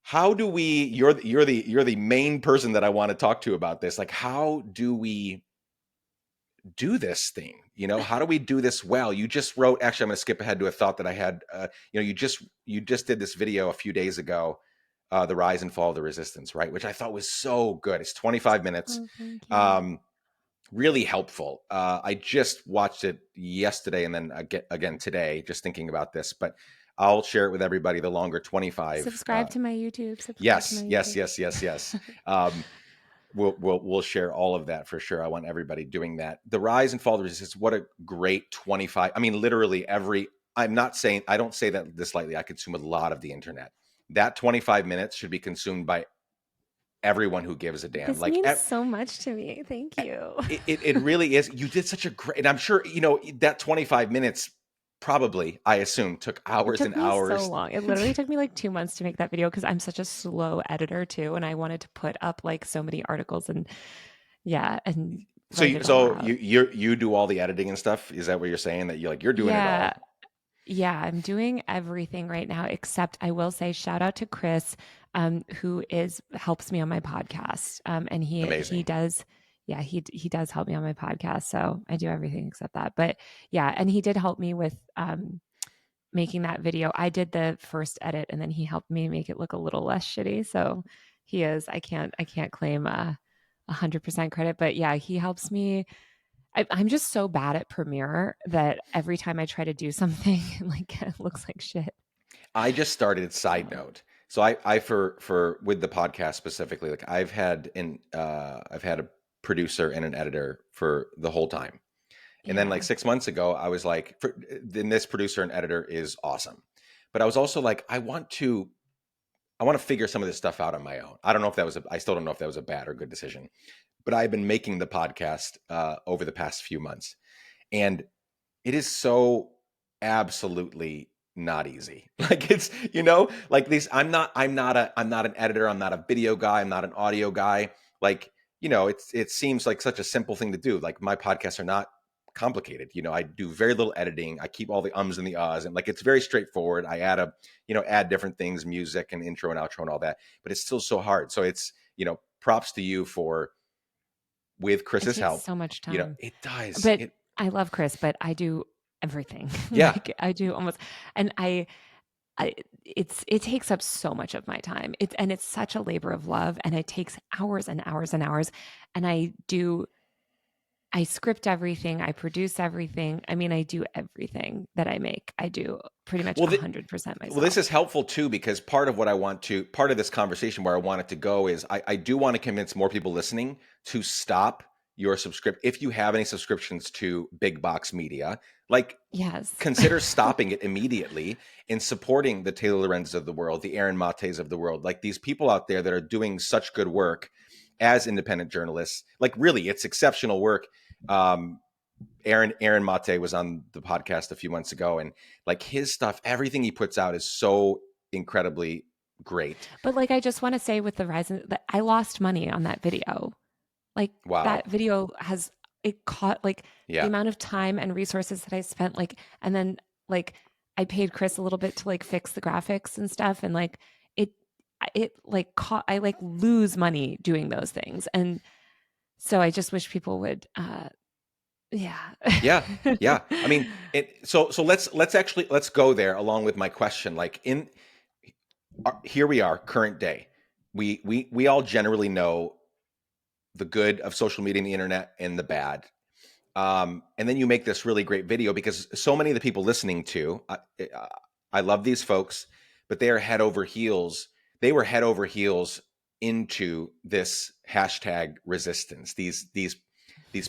how do we, you're the main person that I want to talk to about this. Like, how do we do this thing? How do we do this well? You just wrote, actually, I'm going to skip ahead to a thought that I had, you just did this video a few days ago, the rise and fall of the resistance, right? Which I thought was so good. It's 25 minutes. Really helpful. I just watched it yesterday and then again today, just thinking about this, but I'll share it with everybody. The longer 25. Subscribe to my YouTube. Yes. We'll share all of that for sure. I want everybody doing that. The rise and fall of the resistance. What a great 25. I mean, literally I don't say that this lightly. I consume a lot of the internet. That 25 minutes should be consumed by everyone who gives a damn. This means so much to me. Thank you. It really is. You did such a great, and I'm sure, that 25 minutes probably, I assume, took hours and hours. So long. It literally took me like 2 months to make that video because I'm such a slow editor too, and I wanted to put up like so many articles and so you do all the editing and stuff. Is that what you're saying? That you're doing it all? Yeah, I'm doing everything right now, except I will say shout out to Chris, who helps me on my podcast. And he does. Yeah, he does help me on my podcast. So I do everything except that. But yeah, and he did help me with making that video. I did the first edit and then he helped me make it look a little less shitty. So I can't claim 100% credit, but yeah, he helps me. I'm just so bad at Premiere that every time I try to do something, like it looks like shit. I just started, side note. So I for with the podcast specifically, like I've had a producer and an editor for the whole time. And then like 6 months ago, I was like, then this producer and editor is awesome. But I was also like, I want to I want to figure some of this stuff out on my own. I don't know if that was I still don't know if that was a bad or good decision, but I've been making the podcast over the past few months, and it is so absolutely not easy. Like it's, like these, I'm not an editor. I'm not a video guy. I'm not an audio guy. Like, it seems like such a simple thing to do. Like my podcasts are not complicated. I do very little editing. I keep all the ums and the ahs, and like, it's very straightforward. I add different things, music and intro and outro and all that, but it's still so hard. So it's, props to you for, with It Chris's takes help, so much time. it does. But I love Chris, but I do everything. Yeah. Like I do almost, and it takes up so much of my time. It's such a labor of love, and it takes hours and hours and hours. And I script everything, I produce everything. I mean, I do everything that I make. I do pretty much 100% myself. Well, this is helpful too, because part of this conversation where I want it to go is I do want to convince more people listening to stop your subscription. If you have any subscriptions to big box media, like, yes, consider stopping it immediately and supporting the Taylor Lorenz of the world, the Aaron Mates of the world, like these people out there that are doing such good work as independent journalists. Like, really, it's exceptional work. Aaron Mate was on the podcast a few months ago, and like his stuff, everything he puts out is so incredibly great. But like, I just want to say, with the that I lost money on that video. Like, Wow. that video it caught like Yeah. the amount of time and resources that I spent, like, and then like I paid Chris a little bit to like fix the graphics and stuff, and like it like caught, I like lose money doing those things. And so I just wish people would yeah. Yeah. I mean, so let's go there along with my question. Like, here we are, current day. We all generally know the good of social media and the internet and the bad. And then you make this really great video, because so many of the people listening to, I love these folks, but they are head over heels. They were head over heels into this hashtag resistance. These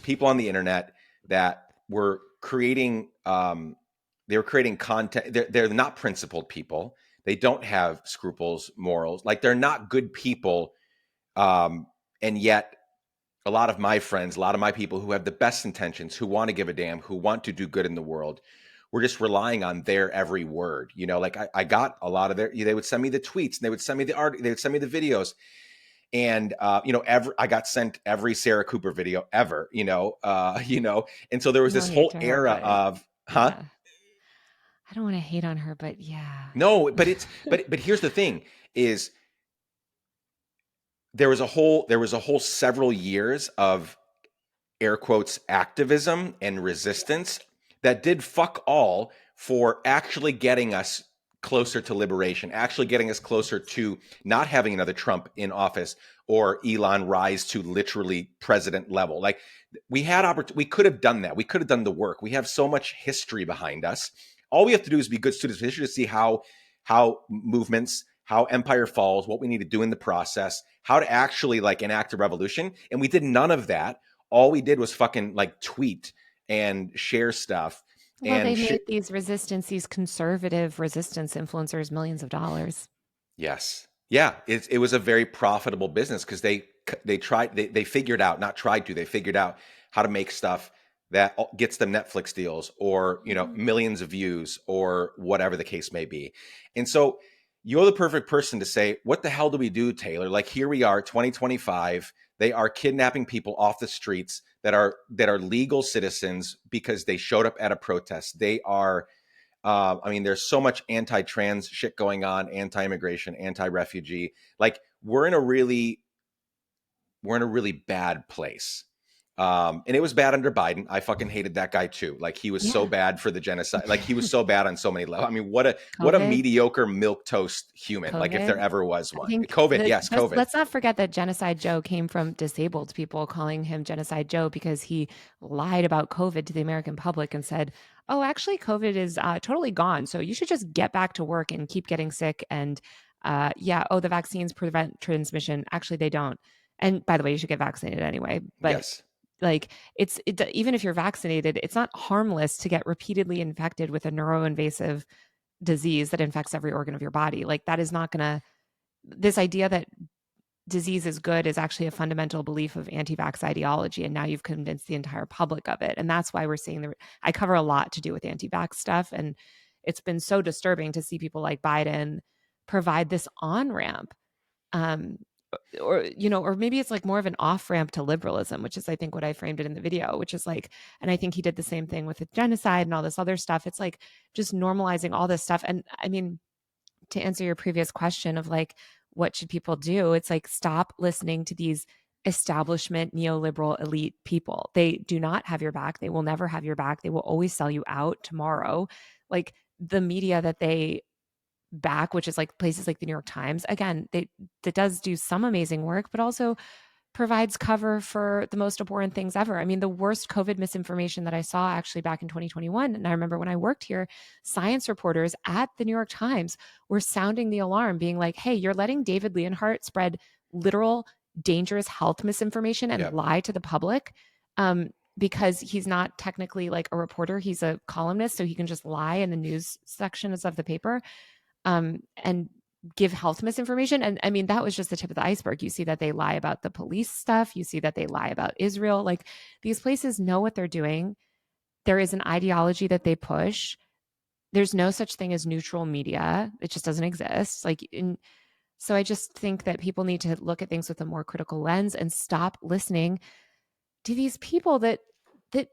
people on the internet that were creating, they were creating content. They're not principled people. They don't have scruples, morals. Like, they're not good people. And yet, a lot of my friends, a lot of my people who have the best intentions, who want to give a damn, who want to do good in the world, we're just relying on their every word. Like, I got a lot of they would send me the tweets, and they would send me the art, they would send me the videos. And, I got sent every Sarah Cooper video ever, and so there was this whole era of, yeah. I don't want to hate on her, but yeah. No, but but here's the thing is, there was a whole several years of air quotes activism and resistance that did fuck all for actually getting us closer to liberation, actually getting us closer to not having another Trump in office or Elon rise to literally president level. Like, we could have done that. We could have done the work. We have so much history behind us. All we have to do is be good students of history to see how movements, how empire falls, what we need to do in the process, how to actually like enact a revolution. And we did none of that. All we did was fucking like tweet and share stuff. Well, they made these conservative resistance influencers millions of dollars. Yes. Yeah. It was a very profitable business, because they figured out, not tried to, they figured out how to make stuff that gets them Netflix deals, or, millions of views, or whatever the case may be. And so you're the perfect person to say, what the hell do we do, Taylor? Like, here we are, 2025. They are kidnapping people off the streets that are legal citizens because they showed up at a protest. They are, there's so much anti-trans shit going on, anti-immigration, anti-refugee. Like, we're in a really bad place. And it was bad under Biden. I fucking hated that guy too. Like, he was so bad for the genocide. Like, he was so bad on so many levels. I mean, what a mediocre milquetoast human. COVID. Like, if there ever was one. COVID, yes, COVID. Let's not forget that Genocide Joe came from disabled people calling him Genocide Joe because he lied about COVID to the American public and said, oh, actually, COVID is totally gone. So you should just get back to work and keep getting sick. And the vaccines prevent transmission. Actually, they don't. And by the way, you should get vaccinated anyway. But yes. Like, even if you're vaccinated, it's not harmless to get repeatedly infected with a neuroinvasive disease that infects every organ of your body. Like, that is not going to this idea that disease is good is actually a fundamental belief of anti-vax ideology, and now you've convinced the entire public of it. And that's why we're seeing I cover a lot to do with anti-vax stuff, and it's been so disturbing to see people like Biden provide this on-ramp, um, or maybe it's like more of an off-ramp to liberalism, which is I think what I framed it in the video, which is like, and I think he did the same thing with the genocide and all this other stuff. It's like just normalizing all this stuff. And I mean, to answer your previous question of like, what should people do? It's like, stop listening to these establishment neoliberal elite people. They do not have your back. They will never have your back. They will always sell you out tomorrow. Like the media that they back, which is like places like the New York Times, again, that does do some amazing work, but also provides cover for the most abhorrent things ever. I mean, the worst COVID misinformation that I saw actually back in 2021, and I remember when I worked here, science reporters at the New York Times were sounding the alarm, being like, hey, you're letting David Leonhardt spread literal dangerous health misinformation and lie to the public, because he's not technically like a reporter, he's a columnist, so he can just lie in the news sections of the paper, and give health misinformation. And I mean, that was just the tip of the iceberg. You see that they lie about the police stuff. You see that they lie about Israel. Like these places know what they're doing. There is an ideology that they push. There's no such thing as neutral media. It just doesn't exist. So I just think that people need to look at things with a more critical lens and stop listening to these people that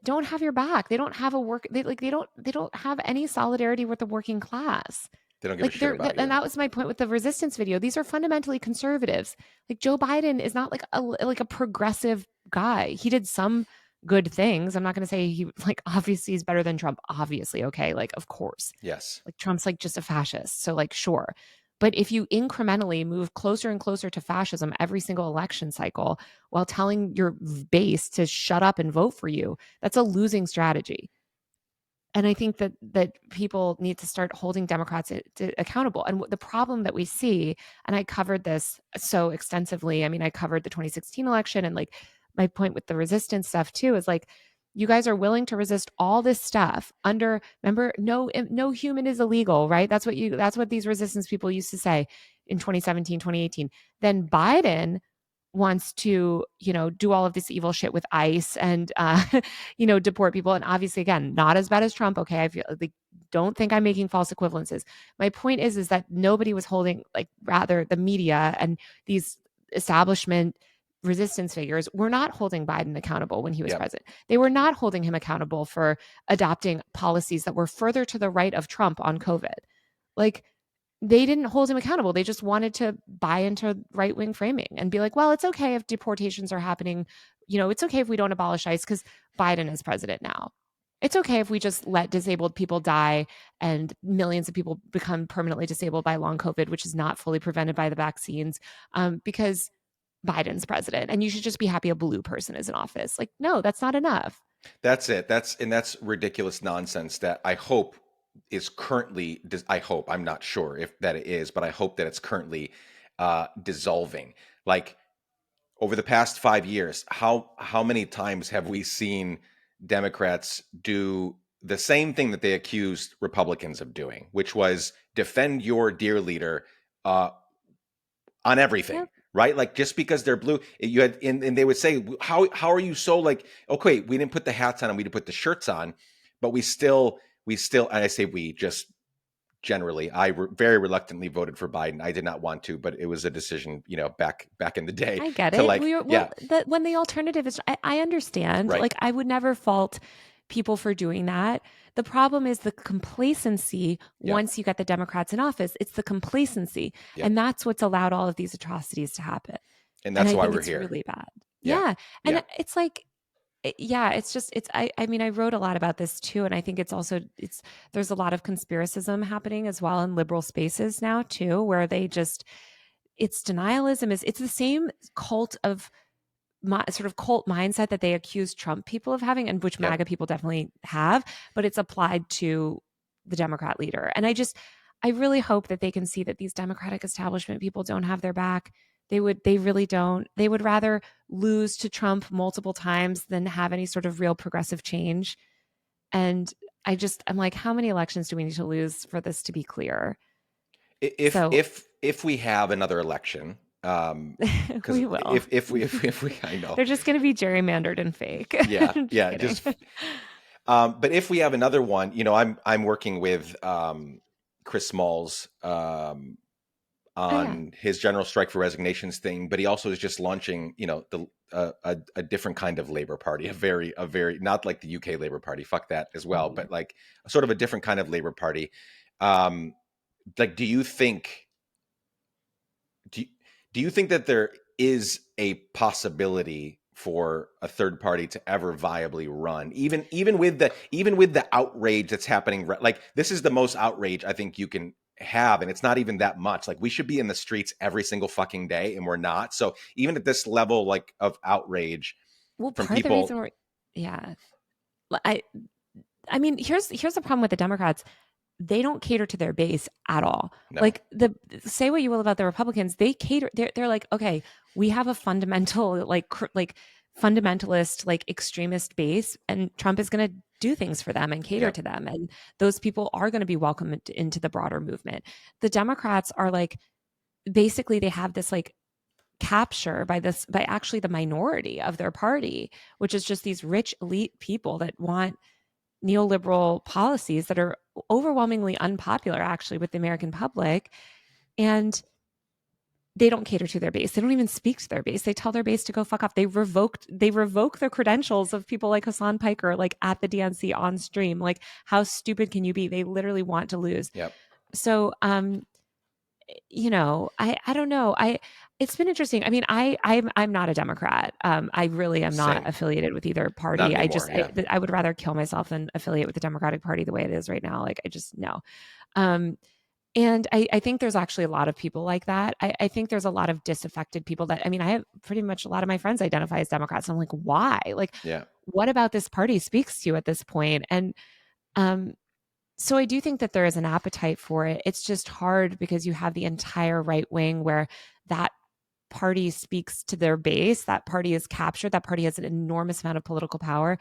don't have your back. They don't have they don't have any solidarity with the working class. They don't give a shit about you. And that was my point with the resistance video. These are fundamentally conservatives. Like Joe Biden is not like a progressive guy. He did some good things. I'm not going to say he like obviously he's better than Trump. Obviously, okay, like of course. Yes. Like Trump's like just a fascist. So like sure. But if you incrementally move closer and closer to fascism every single election cycle while telling your base to shut up and vote for you, that's a losing strategy. And I think that people need to start holding Democrats accountable. And the problem that we see, and I covered this so extensively. I mean, I covered the 2016 election, and like my point with the resistance stuff too is like, you guys are willing to resist all this stuff under, remember, no human is illegal, right? That's what these resistance people used to say in 2017, 2018. Then Biden wants to, do all of this evil shit with ICE and, deport people. And obviously, again, not as bad as Trump. Okay. I feel like, don't think I'm making false equivalences. My point is that nobody was holding, like, rather the media and these establishment resistance figures were not holding Biden accountable when he was president. They were not holding him accountable for adopting policies that were further to the right of Trump on COVID. Like, they didn't hold him accountable. They just wanted to buy into right-wing framing and be like, well, it's okay if deportations are happening. It's okay if we don't abolish ICE because Biden is president now. It's okay if we just let disabled people die and millions of people become permanently disabled by long COVID, which is not fully prevented by the vaccines, because Biden's president. And you should just be happy a blue person is in office. Like, no, that's not enough. That's it. That's ridiculous nonsense that I hope is currently, I'm not sure if that it is, but I hope that it's currently dissolving. Like over the past 5 years, how many times have we seen Democrats do the same thing that they accused Republicans of doing, which was defend your dear leader on everything? Yep. Right? Like just because they're blue, and they would say, how are you so like, okay, we didn't put the hats on and we didn't put the shirts on, but we still, and I say we just generally, very reluctantly voted for Biden. I did not want to, but it was a decision, back in the day. I get it. When the alternative is, I understand. Right. Like I would never fault people for doing that. The problem is the complacency. Once you get the Democrats in office, it's the complacency. And that's what's allowed all of these atrocities to happen. And that's why we're here. It's really bad. Yeah. And it's like, I mean, I wrote a lot about this too. And I think there's a lot of conspiracism happening as well in liberal spaces now too, where it's denialism. It's the same cult mindset that they accuse Trump people of having, and which MAGA people definitely have, but it's applied to the Democrat leader. And I really hope that they can see that these Democratic establishment people don't have their back. They really don't. They would rather lose to Trump multiple times than have any sort of real progressive change. And I'm like, how many elections do we need to lose for this to be clear? If if we have another election, because We will. if we, I know, They're just going to be gerrymandered and fake. yeah, Just yeah, kidding. just but if we have another one, I'm working with Chris Smalls Oh yeah. on his general strike for resignations thing, but he also is just launching, the a different kind of Labor Party, a very not like the UK Labor Party, fuck that as well, Mhm. but like sort of a different kind of Labor Party. Um, like, do you, do you think that there is a possibility for a third party to ever viably run, even with the outrage that's happening? Like, this is the most outrage I think you can have, and it's not even that much. Like, we should be in the streets every single fucking day, and we're not. So even at this level, like, of outrage Well, from part of the reason people, yeah. I I mean, here's the problem with the Democrats. They don't cater to their base at all. no, Like the say what you will about the Republicans, they cater. They're like, okay, we have a fundamental like fundamentalist like extremist base, and Trump is going to do things for them and cater yeah, to them, and those people are going to be welcomed into the broader movement. The Democrats are like basically they have this like capture by actually the minority of their party, which is just these rich elite people that want neoliberal policies that are overwhelmingly unpopular actually with the American public. And they don't cater to their base. They don't even speak to their base. They tell their base to go fuck off. They revoke the credentials of people like Hassan Piker, like at the DNC on stream. Like, how stupid can you be? They literally want to lose. yep, So I don't know. It's been interesting. I mean, I'm not a Democrat. I really am not same, affiliated with either not party. anymore. Yeah, I would rather kill myself than affiliate with the Democratic Party the way it is right now. Like I just no. Um, and I think there's actually a lot of people like that. I think there's a lot of disaffected people that I mean, I have pretty much a lot of my friends identify as Democrats. I'm like, why? Like, yeah, what about this party speaks to you at this point? And um, so I do think that there is an appetite for it. It's just hard because you have the entire right wing where that party speaks to their base, that party is captured, that party has an enormous amount of political power.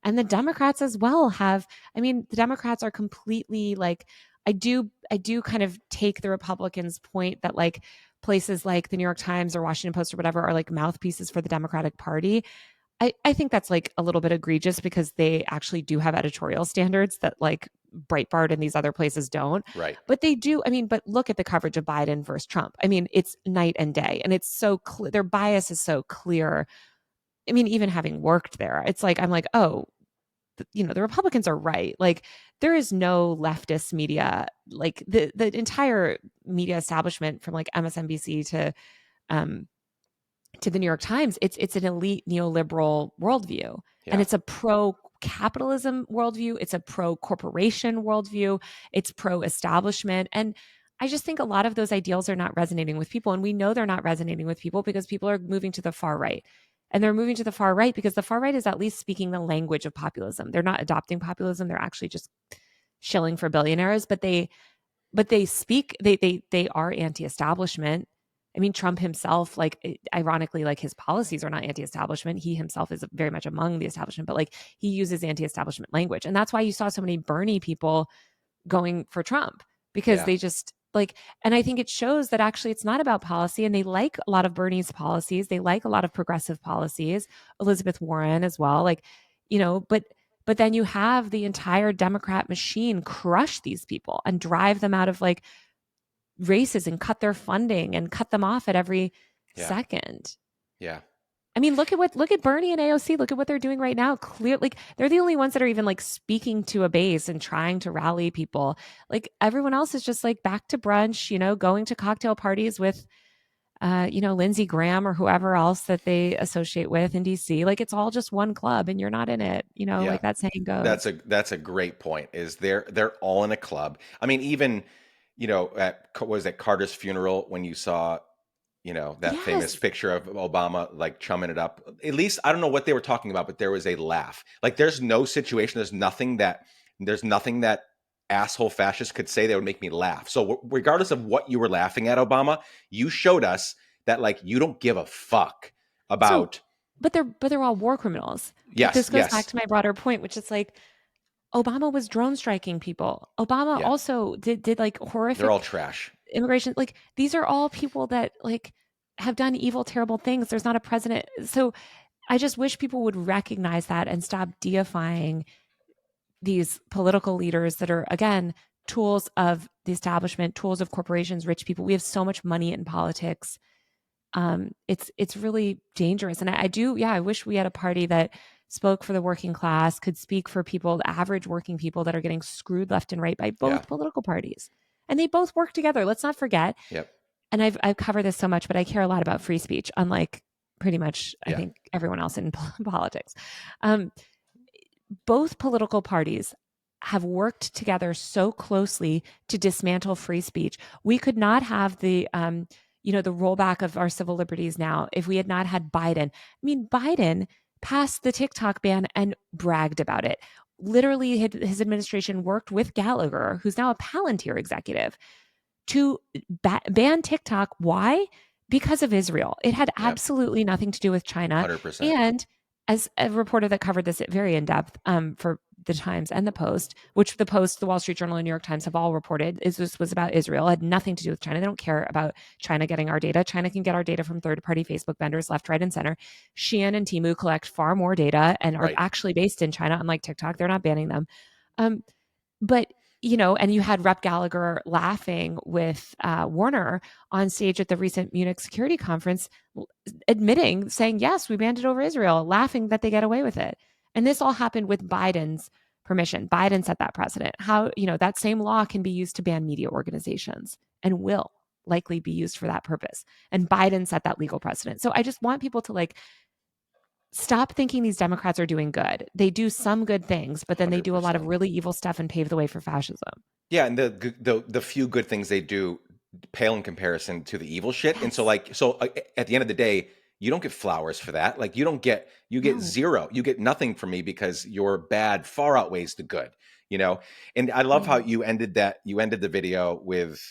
And the Democrats as well have, I mean, the Democrats are completely like, I do kind of take the Republicans' point that like places like the New York Times or Washington Post or whatever are like mouthpieces for the Democratic Party. I think that's like a little bit egregious because they actually do have editorial standards that like Breitbart and these other places don't. right, But they do. I mean, but look at the coverage of Biden versus Trump. I mean, it's night and day, and it's so clear. Their bias is so clear. I mean, even having worked there, it's like I'm like, oh, the Republicans are right. Like there is no leftist media. Like the entire media establishment from like MSNBC um to the New York Times, it's an elite neoliberal worldview. And yeah, it's a pro capitalism worldview. It's a pro corporation worldview. It's pro establishment. And I just think a lot of those ideals are not resonating with people. And we know they're not resonating with people because people are moving to the far right. And they're moving to the far right because the far right is at least speaking the language of populism. They're not adopting populism. They're actually just shilling for billionaires, but they speak they are anti-establishment. I mean, Trump himself, like ironically, like his policies are not anti-establishment. He himself is very much among the establishment, but like he uses anti-establishment language. And that's why you saw so many Bernie people going for Trump because yeah, they just like, and I think it shows that actually it's not about policy. And they like a lot of Bernie's policies. They like a lot of progressive policies, Elizabeth Warren as well. Like, but then you have the entire Democrat machine crush these people and drive them out of like races and cut their funding and cut them off at every yeah, second. yeah, I mean, look at Bernie and AOC. Look at what they're doing right now. Clearly, like they're the only ones that are even like speaking to a base and trying to rally people. Like everyone else is just like back to brunch, going to cocktail parties with Lindsey Graham or whoever else that they associate with in DC. Like it's all just one club and you're not in it, yeah. like that saying That's goes. a great point. Is they're all in a club. I mean, even at was at Carter's funeral when you saw that famous Yes. picture of Obama like chumming it up. At least I don't know what they were talking about, but there was a laugh. Like there's no situation. There's nothing that asshole fascists could say that would make me laugh. So regardless of what you were laughing at, Obama, you showed us that like you don't give a fuck So, about. but they're all war criminals. But Yes, this goes back yes, to my broader point, which is like Obama was drone striking people. Obama yeah. also did like They're all horrific trash. immigration, like these are all people that like have done evil, terrible things. There's not a president. So I just wish people would recognize that and stop deifying these political leaders that are, again, tools of the establishment, tools of corporations, rich people. We have so much money in politics. It's really dangerous. And I do, yeah, I wish we had a party that spoke for the working class, could speak for people, the average working people that are getting screwed left and right by Yeah. both political parties. And they both work together. Let's not forget. Yep. And I've covered this so much, but I care a lot about free speech, unlike pretty much, I Yeah. think, everyone else in politics. Both political parties have worked together so closely to dismantle free speech. We could not have the the rollback of our civil liberties now if we had not had Biden. I mean, Biden passed the TikTok ban and bragged about it. Literally, his administration worked with Gallagher, who's now a Palantir executive, to ban TikTok. Why? Because of Israel. It had absolutely nothing to do with China. 100%. And as a reporter that covered this very in depth for the Times and the Post, which the Post, the Wall Street Journal, and New York Times have all reported, is this was about Israel. It had nothing to do with China. They don't care about China getting our data. China can get our data from third-party Facebook vendors left, right, and center. Shein and Temu collect far more data and are actually based in China, unlike TikTok. They're not banning them. But and you had Rep. Gallagher laughing with Warner on stage at the recent Munich Security Conference, saying, yes, we banned it over Israel, laughing that they get away with it. And this all happened with Biden's permission. Biden set that precedent. How, that same law can be used to ban media organizations and will likely be used for that purpose. And Biden set that legal precedent. So I just want people to stop thinking these Democrats are doing good. They do some good things, but then they do a lot of really evil stuff and pave the way for fascism. Yeah, and the few good things they do pale in comparison to the evil shit. Yes. And so at the end of the day, you don't get flowers for that. Like you get zero. You get nothing from me because your bad far outweighs the good. And I love how you ended the video with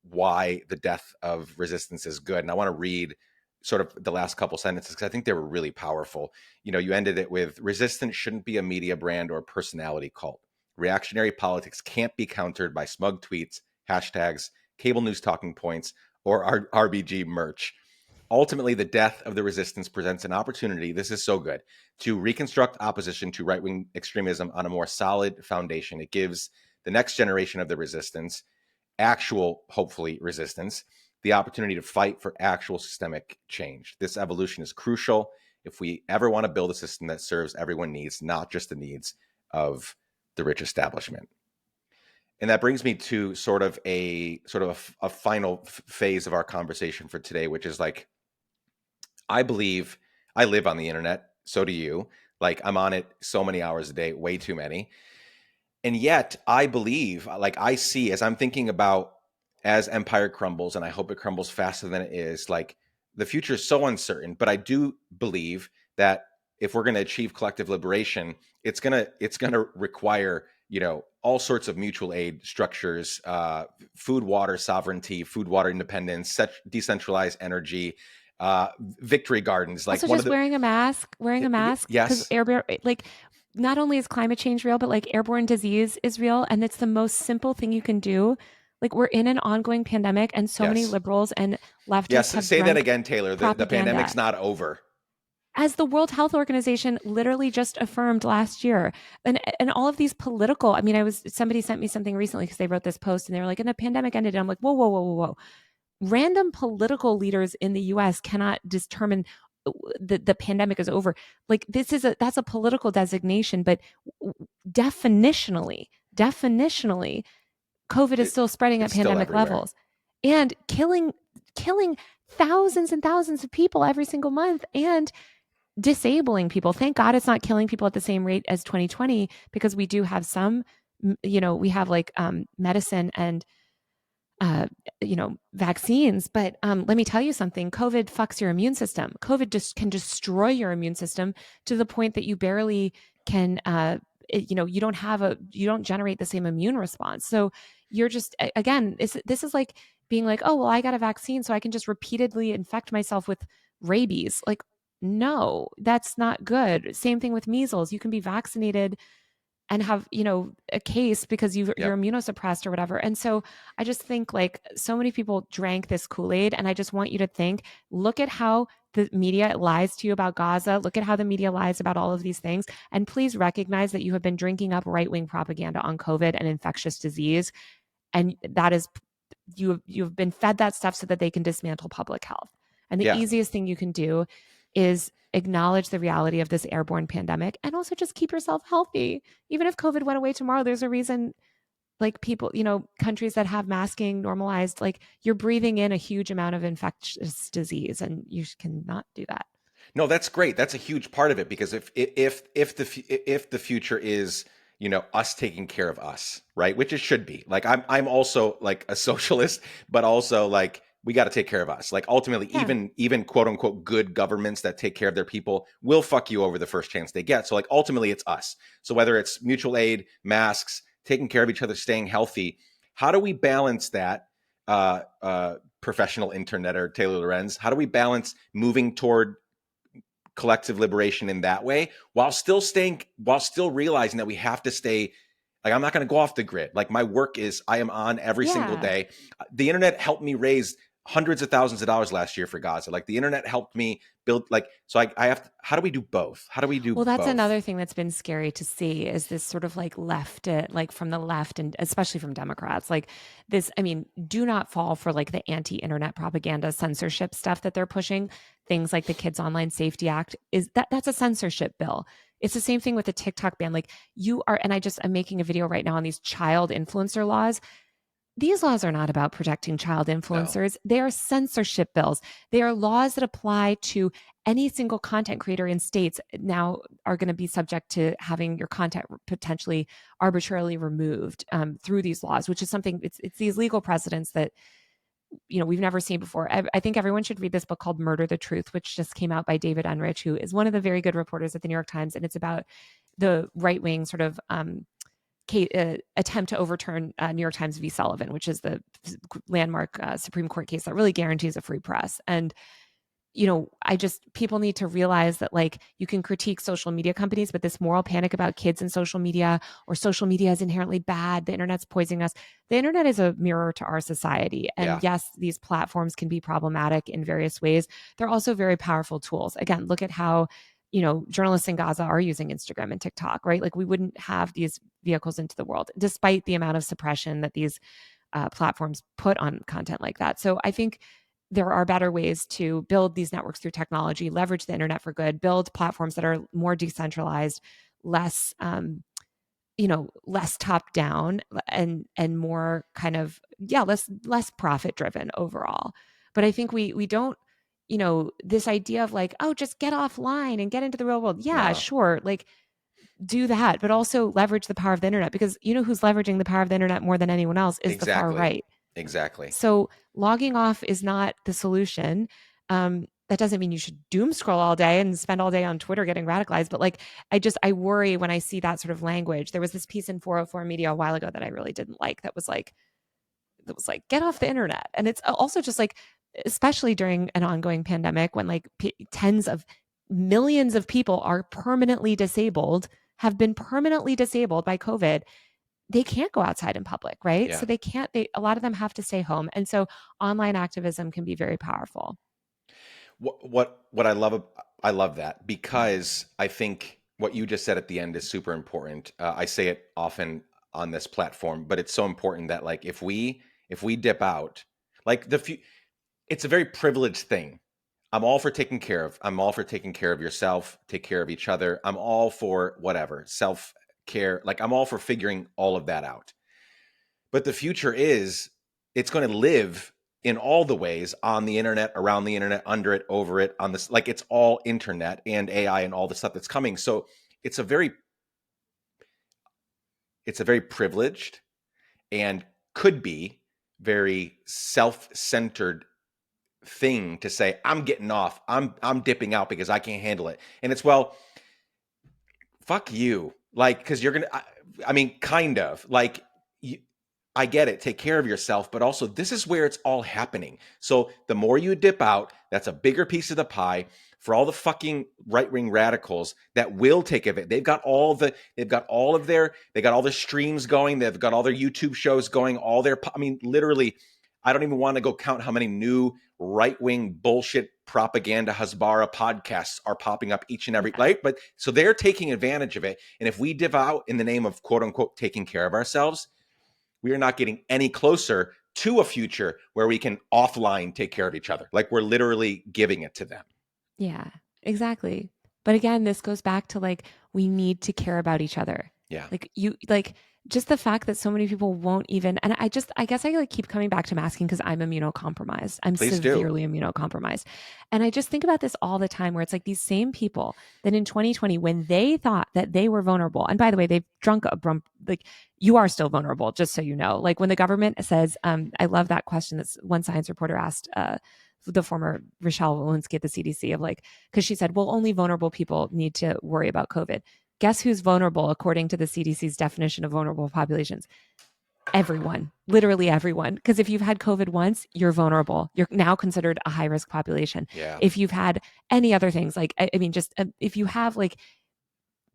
why the death of resistance is good. And I want to read sort of the last couple sentences because I think they were really powerful. You ended it with, resistance shouldn't be a media brand or a personality cult. Reactionary politics can't be countered by smug tweets, hashtags, cable news talking points, or RBG merch. Ultimately, the death of the resistance presents an opportunity, this is so good, to reconstruct opposition to right-wing extremism on a more solid foundation. It gives the next generation of the resistance, actual, hopefully, resistance, the opportunity to fight for actual systemic change. This evolution is crucial if we ever want to build a system that serves everyone's needs, not just the needs of the rich establishment. And that brings me to sort of a final phase of our conversation for today, which is I believe I live on the internet. So do you. I'm on it so many hours a day, way too many. And yet I believe, I see, as I'm thinking about as empire crumbles, and I hope it crumbles faster than it is, the future is so uncertain, but I do believe that if we're going to achieve collective liberation, it's going to require, all sorts of mutual aid structures, food, water sovereignty, food, water independence, decentralized energy, victory gardens. Also just wearing a mask, yes, because airborne, not only is climate change real, but airborne disease is real. And it's the most simple thing you can do. We're in an ongoing pandemic, and so many liberals and leftists have say that again, Taylor. The pandemic's not over. As the World Health Organization literally just affirmed last year. And all of these political, somebody sent me something recently because they wrote this post and they were like, and the pandemic ended. And I'm like, whoa. Random political leaders in the US cannot determine the pandemic is over. That's a political designation, but definitionally, COVID is still spreading at pandemic levels and killing thousands and thousands of people every single month and disabling people. Thank God it's not killing people at the same rate as 2020, because we do have some, we have medicine and vaccines. But let me tell you something. COVID fucks your immune system. COVID just can destroy your immune system to the point that you barely can, you don't generate the same immune response. So you're just, again, this is like being like, oh, well, I got a vaccine, so I can just repeatedly infect myself with rabies. No, that's not good. Same thing with measles. You can be vaccinated and have, a case because you're Yep. immunosuppressed or whatever. And so I just think like so many people drank this Kool-Aid, and I just want you to think, look at how the media lies to you about Gaza. Look at how the media lies about all of these things. And please recognize that you have been drinking up right-wing propaganda on COVID and infectious disease. And that is, you've been fed that stuff so that they can dismantle public health. And the Yeah. easiest thing you can do is acknowledge the reality of this airborne pandemic and also just keep yourself healthy. Even if COVID went away tomorrow, there's a reason, like people, countries that have masking normalized, like you're breathing in a huge amount of infectious disease and you cannot do that. No, that's great. That's a huge part of it, because if the future is, us taking care of us, right? Which it should be. Like I'm also like a socialist, but also like we got to take care of us. Like ultimately, Yeah. even quote unquote good governments that take care of their people will fuck you over the first chance they get. So like ultimately it's us. So whether it's mutual aid, masks, taking care of each other, staying healthy, how do we balance that? Professional interneter Taylor Lorenz, how do we balance moving toward collective liberation in that way while still realizing that we have to stay, like, I'm not going to go off the grid. Like my work is, I am on every single Yeah. day. The internet helped me raise hundreds of thousands of dollars last year for Gaza. Like the internet helped me build, like, so I have to, how do we do both? How do we do Well, that's both? another thing that's been scary to see is this sort of like left, like from the left and especially from Democrats, like this. I mean, do not fall for like the anti-internet propaganda censorship stuff that they're pushing. Things like the Kids Online Safety Act that's a censorship bill. It's the same thing with the TikTok ban. Like you are, and I'm making a video right now on these child influencer laws. These laws are not about protecting child No. influencers. They are censorship bills. They are laws that apply to any single content creator in states now are going to be subject to having your content potentially arbitrarily removed through these laws, which is something, it's these legal precedents that, we've never seen before. I think everyone should read this book called Murder the Truth, which just came out by David Unrich, who is one of the very good reporters at the New York Times. And it's about the right wing sort of attempt to overturn New York Times v. Sullivan, which is the landmark Supreme Court case that really guarantees a free press. And people need to realize that like you can critique social media companies, but this moral panic about kids and social media, or social media is inherently bad, the internet's poisoning us. The internet is a mirror to our society. And Yeah. yes, these platforms can be problematic in various ways. They're also very powerful tools. Again, look at how, journalists in Gaza are using Instagram and TikTok, right? Like we wouldn't have these vehicles into the world, despite the amount of suppression that these platforms put on content like that. So I think there are better ways to build these networks through technology, leverage the internet for good, build platforms that are more decentralized, less, less top down, and more kind of, less profit driven overall. But I think we don't, this idea of like, oh, just get offline and get into the real world. Yeah, No. sure. Like do that, but also leverage the power of the internet, because who's leveraging the power of the internet more than anyone else is the far Exactly. right. Exactly. So logging off is not the solution. That doesn't mean you should doom scroll all day and spend all day on Twitter getting radicalized. But like, I worry when I see that sort of language. There was this piece in 404 Media a while ago that I really didn't like. That was like, get off the internet. And it's also just like, especially during an ongoing pandemic when like tens of millions of people are permanently disabled, have been permanently disabled by COVID. They can't go outside in public, right? Yeah. So a lot of them have to stay home. And so online activism can be very powerful. What I love that, because I think what you just said at the end is super important. I say it often on this platform, but it's so important that like if we dip out, like it's a very privileged thing. I'm all for taking care of yourself, take care of each other. I'm all for whatever self care. Like I'm all for figuring all of that out. But the future is, it's going to live in all the ways on the internet, around the internet, under it, over it, on this, like it's all internet and AI and all the stuff that's coming. So it's a very privileged and could be very self-centered thing to say, I'm getting off, I'm dipping out because I can't handle it. And it's, well, fuck you. Like, because you're gonna, I mean, kind of like you, I get it, take care of yourself, but also this is where it's all happening. So the more you dip out, that's a bigger piece of the pie. for all the fucking right-wing radicals that will take of it. They got all the streams going. They've got all their YouTube shows going, literally, I don't even want to go count how many new right-wing bullshit propaganda Hasbara podcasts are popping up each and every right. But so they're taking advantage of it. And if we div out in the name of quote unquote taking care of ourselves, we are not getting any closer to a future where we can offline take care of each other. Like we're literally giving it to them. Yeah, exactly. But again, this goes back to like, we need to care about each other. Yeah. Like just the fact that so many people won't even, and I guess I like keep coming back to masking because I'm immunocompromised. I'm severely immunocompromised. And I just think about this all the time where it's like these same people that in 2020, when they thought that they were vulnerable, and by the way, they've drunk a brump, like you are still vulnerable, just so you know. Like when the government says, I love that question that one science reporter asked, the former Rochelle Walensky at the CDC of like, because she said, well, only vulnerable people need to worry about COVID. Guess who's vulnerable according to the CDC's definition of vulnerable populations? Everyone, literally everyone. Because if you've had COVID once, you're vulnerable. You're now considered a high risk population. Yeah. If you've had any other things, like, I mean, just if you have like,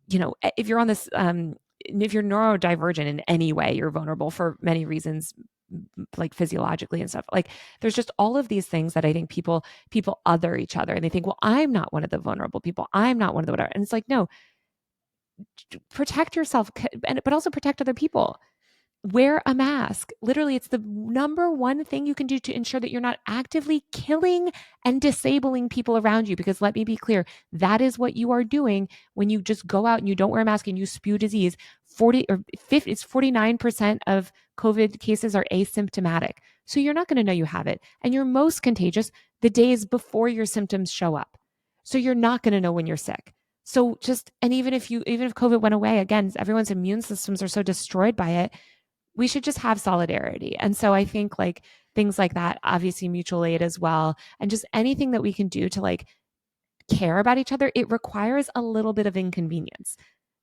you know, if you're on this, if you're neurodivergent in any way, you're vulnerable for many reasons, like physiologically and stuff. Like there's just all of these things that I think people other each other and they think, well, I'm not one of the vulnerable people. I'm not one of the whatever. And it's like, no, protect yourself, but also protect other people. Wear a mask. Literally, it's the number one thing you can do to ensure that you're not actively killing and disabling people around you. Because let me be clear, that is what you are doing when you just go out and you don't wear a mask and you spew disease. 49% of COVID cases are asymptomatic. So you're not going to know you have it. And you're most contagious the days before your symptoms show up. So you're not going to know when you're sick. So just, and even if COVID went away, again, everyone's immune systems are so destroyed by it, we should just have solidarity. And so I think like things like that, obviously mutual aid as well, and just anything that we can do to like care about each other, it requires a little bit of inconvenience.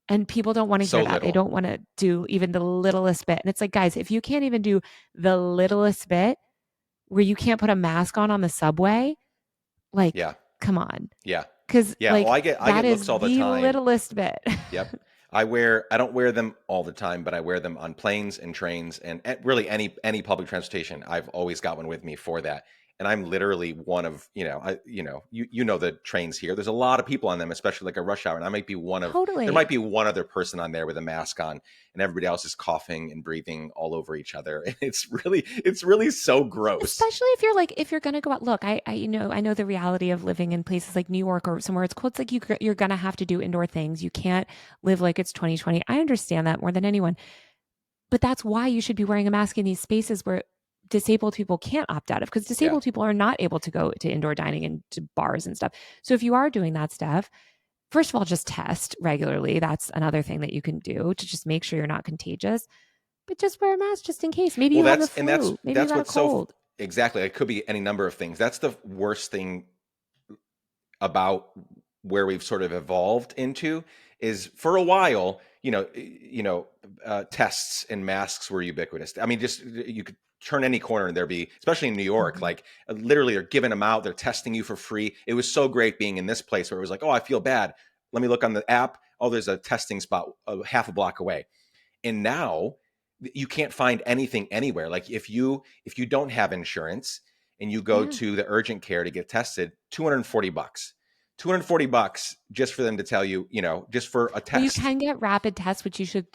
And people don't want to hear that. They don't want to do even the littlest bit. And it's like, guys, if you can't even do the littlest bit where you can't put a mask on the subway, like, come on. Yeah. Because like, I get looks all the time. Littlest bit. Yep. I don't wear them all the time, but I wear them on planes and trains and really any public transportation. I've always got one with me for that. And I'm literally one of, you know the trains here. There's a lot of people on them, especially like a rush hour. And I might be one of, there might be one other person on there with a mask on and everybody else is coughing and breathing all over each other. And it's really so gross. Especially if you're going to go out, look, I know the reality of living in places like New York or somewhere it's cold. It's like you're going to have to do indoor things. You can't live like it's 2020. I understand that more than anyone, but that's why you should be wearing a mask in these spaces where disabled people can't opt out of, because disabled people are not able to go to indoor dining and to bars and stuff. So if you are doing that stuff, first of all, just test regularly. That's another thing that you can do to just make sure you're not contagious, but just wear a mask just in case. Maybe you have the flu. Maybe you got a cold. Exactly. It could be any number of things. That's the worst thing about where we've sort of evolved into is for a while, tests and masks were ubiquitous. I mean, just you could turn any corner and there'd be, especially in New York, like literally they're giving them out. They're testing you for free. It was so great being in this place where it was like, oh, I feel bad. Let me look on the app. Oh, there's a testing spot half a block away. And now you can't find anything anywhere. Like if you don't have insurance and you go to the urgent care to get tested, $240 just for them to tell you, just for a test. Well, you can get rapid tests, which you should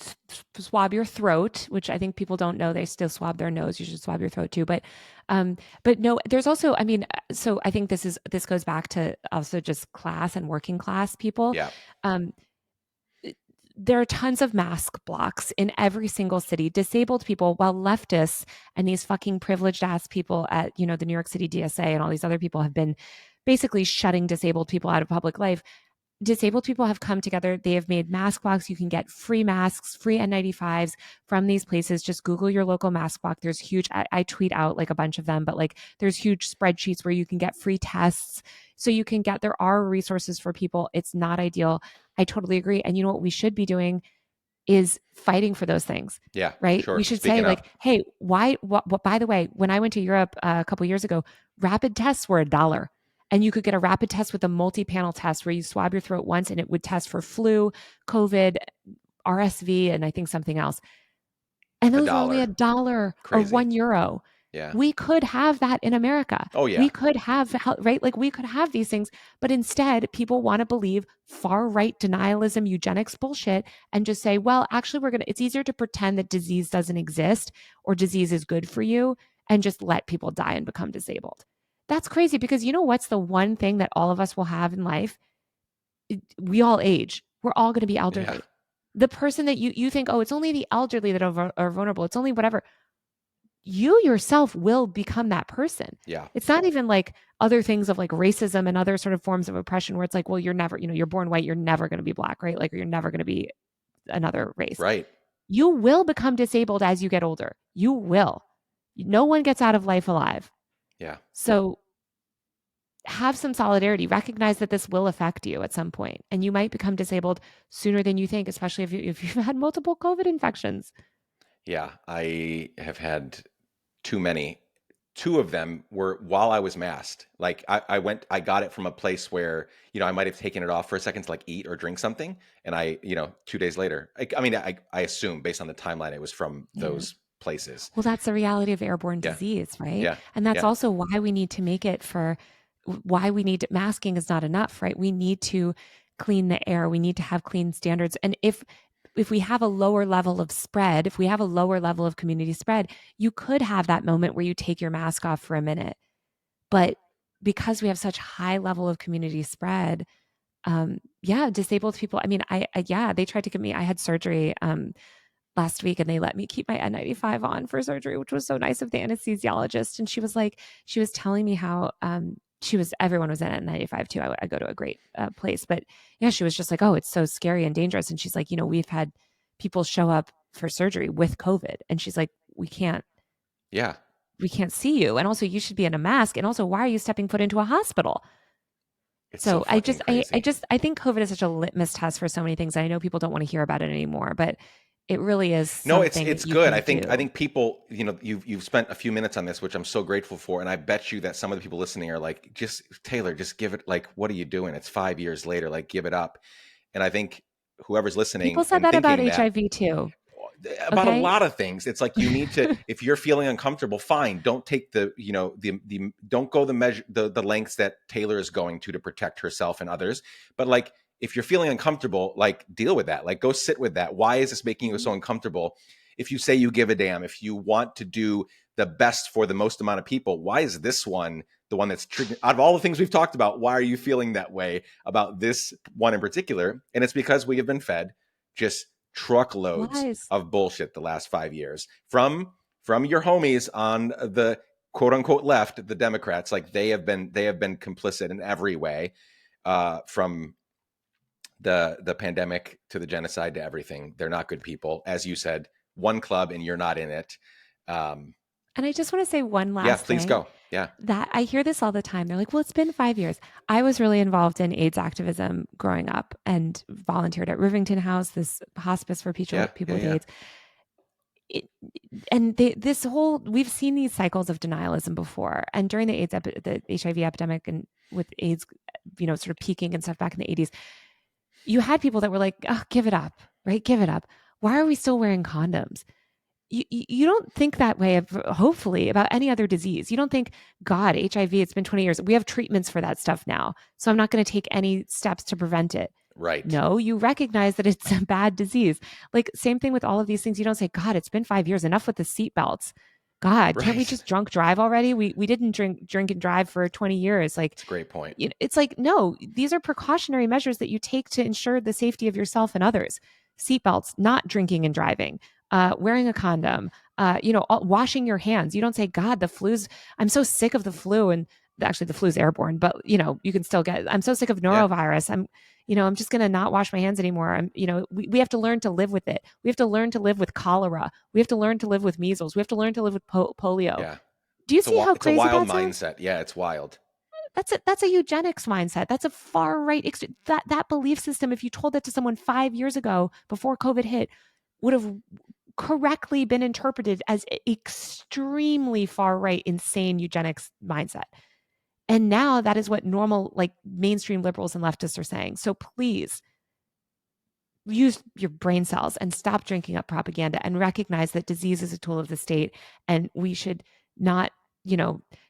swab your throat, which I think people don't know. They still swab their nose. You should swab your throat too. But no, there's also, so I think this goes back to also just class and working class people. Yeah. There are tons of mask blocks in every single city. Disabled people, while leftists and these fucking privileged ass people at, the New York City DSA and all these other people have been basically shutting disabled people out of public life. Disabled people have come together. They have made mask blocks. You can get free masks, free N95s from these places. Just Google your local mask block. There's huge, I tweet out like a bunch of them, but like there's huge spreadsheets where you can get free tests. So there are resources for people. It's not ideal. I totally agree. And you know what we should be doing is fighting for those things. Yeah. Right. Sure. We should say like, hey, why, by the way, when I went to Europe a couple of years ago, rapid tests were $1. And you could get a rapid test with a multi-panel test where you swab your throat once and it would test for flu, COVID, RSV, and I think something else. And A those were only dollar. $1 or Crazy. €1. Yeah. We could have that in America. Oh, yeah. We could have, right? Like we could have these things, but instead people want to believe far right denialism, eugenics bullshit and just say, well, actually it's easier to pretend that disease doesn't exist or disease is good for you and just let people die and become disabled. That's crazy because you know what's the one thing that all of us will have in life? We all age. We're all going to be elderly. Yeah. The person that you think, oh, it's only the elderly that are vulnerable. It's only whatever. You yourself will become that person. Yeah. It's not even like other things of like racism and other sort of forms of oppression where it's like, well, you're never, you're born white, you're never going to be black, right? Like, or you're never going to be another race. Right. You will become disabled as you get older. You will. No one gets out of life alive. Yeah. So have some solidarity. Recognize that this will affect you at some point, and you might become disabled sooner than you think, especially if you've had multiple COVID infections. Yeah. I have had too many. Two of them were while I was masked. Like I got it from a place where, I might have taken it off for a second to like eat or drink something. And 2 days later, I assume based on the timeline, it was from those places. Well, that's the reality of airborne Yeah. disease, right? Yeah. And that's Yeah. also why we need to make it why we need masking is not enough, right? We need to clean the air. We need to have clean standards. And if we have a lower level of spread, if we have a lower level of community spread, you could have that moment where you take your mask off for a minute. But because we have such high level of community spread, disabled people. I mean, they tried to give me, I had surgery last week and they let me keep my N95 on for surgery, which was so nice of the anesthesiologist. And she was telling me how, everyone was in N95 too. I go to a great place, but yeah, she was just like, oh, it's so scary and dangerous. And she's like, we've had people show up for surgery with COVID. And she's like, we can't see you. And also you should be in a mask. And also, why are you stepping foot into a hospital? It's so I think COVID is such a litmus test for so many things. I know people don't want to hear about it anymore, but it really is. No, it's good. I think people, you've spent a few minutes on this, which I'm so grateful for. And I bet you that some of the people listening are like, Taylor, just give it, like, what are you doing? It's 5 years later, like, give it up. And I think whoever's listening, people said that about HIV too. About a lot of things. It's like you need to, if you're feeling uncomfortable, fine. Don't take don't go the lengths that Taylor is going to protect herself and others. But like, if you're feeling uncomfortable, like deal with that. Like go sit with that. Why is this making you so uncomfortable? If you say you give a damn, if you want to do the best for the most amount of people, why is this one the one that's triggering? Out of all the things we've talked about, why are you feeling that way about this one in particular? And it's because we have been fed just truckloads of bullshit the last 5 years from your homies on the quote unquote left, the Democrats. Like they have been complicit in every way, from the pandemic to the genocide to everything. They're not good people. As you said, one club and you're not in it. And I just want to say one last thing. Please go. Yeah. That I hear this all the time. They're like, well, it's been 5 years. I was really involved in AIDS activism growing up and volunteered at Rivington House, this hospice for people with AIDS. We've seen these cycles of denialism before. And during the HIV epidemic and with AIDS, sort of peaking and stuff back in the 80s, you had people that were like, oh, give it up, right? Give it up. Why are we still wearing condoms? You don't think that way, hopefully, about any other disease. You don't think, God, HIV, it's been 20 years. We have treatments for that stuff now. So I'm not going to take any steps to prevent it. Right. No, you recognize that it's a bad disease. Like same thing with all of these things. You don't say, God, it's been 5 years. Enough with the seatbelts. God, can't we just drunk drive already? We didn't drink and drive for 20 years. Like, it's a great point. It's like, no, these are precautionary measures that you take to ensure the safety of yourself and others. Seatbelts, not drinking and driving. Wearing a condom, washing your hands. You don't say, God, I'm so sick of the flu. And actually the flu is airborne, but you can still I'm so sick of norovirus. I'm just going to not wash my hands anymore. We have to learn to live with it. We have to learn to live with cholera. We have to learn to live with measles. We have to learn to live with polio. Yeah. Do you see how crazy it's a wild that's mindset? Yeah, it's wild. That's a eugenics mindset. That's a far right. That belief system, if you told that to someone 5 years ago before COVID hit, would have correctly been interpreted as extremely far right, insane eugenics mindset. And now that is what normal, like mainstream liberals and leftists are saying. So please use your brain cells and stop drinking up propaganda and recognize that disease is a tool of the state. And we should not,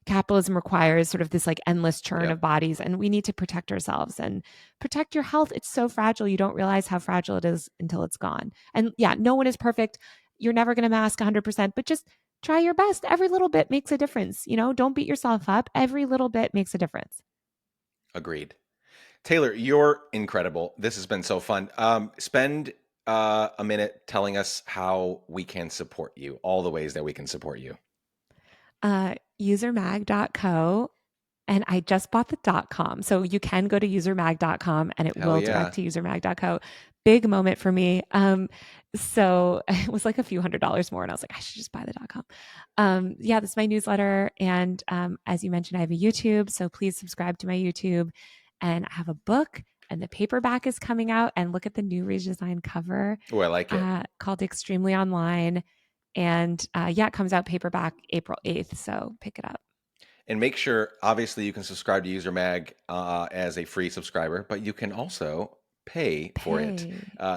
capitalism requires sort of this like endless churn of bodies, and we need to protect ourselves and protect your health. It's so fragile. You don't realize how fragile it is until it's gone. And yeah, no one is perfect. You're never going to mask 100%, but just try your best. Every little bit makes a difference. Don't beat yourself up. Every little bit makes a difference. Agreed. Taylor, you're incredible. This has been so fun. Spend a minute telling us how we can support you, all the ways that we can support you. Usermag.co. And I just bought the .com. So you can go to usermag.com and it will direct to usermag.co. Big moment for me. So it was like a few $100s more. And I was like, I should just buy the .com. Yeah, this is my newsletter. And as you mentioned, I have a YouTube. So please subscribe to my YouTube. And I have a book, and the paperback is coming out. And look at the new redesigned cover. Oh, I like it. Called Extremely Online. And it comes out paperback April 8th. So pick it up. And make sure, obviously, you can subscribe to User Mag as a free subscriber, but you can also pay for it.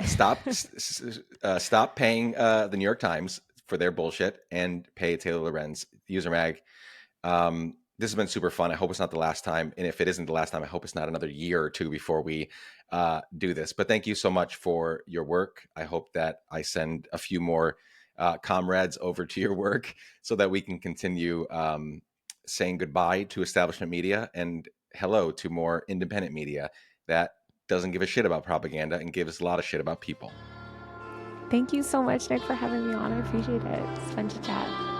Stop paying the New York Times for their bullshit and pay Taylor Lorenz, User Mag. This has been super fun. I hope it's not the last time. And if it isn't the last time, I hope it's not another year or two before we do this. But thank you so much for your work. I hope that I send a few more comrades over to your work so that we can continue saying goodbye to establishment media and hello to more independent media that doesn't give a shit about propaganda and gives a lot of shit about people. Thank you so much, Nick, for having me on. I appreciate it. It's fun to chat.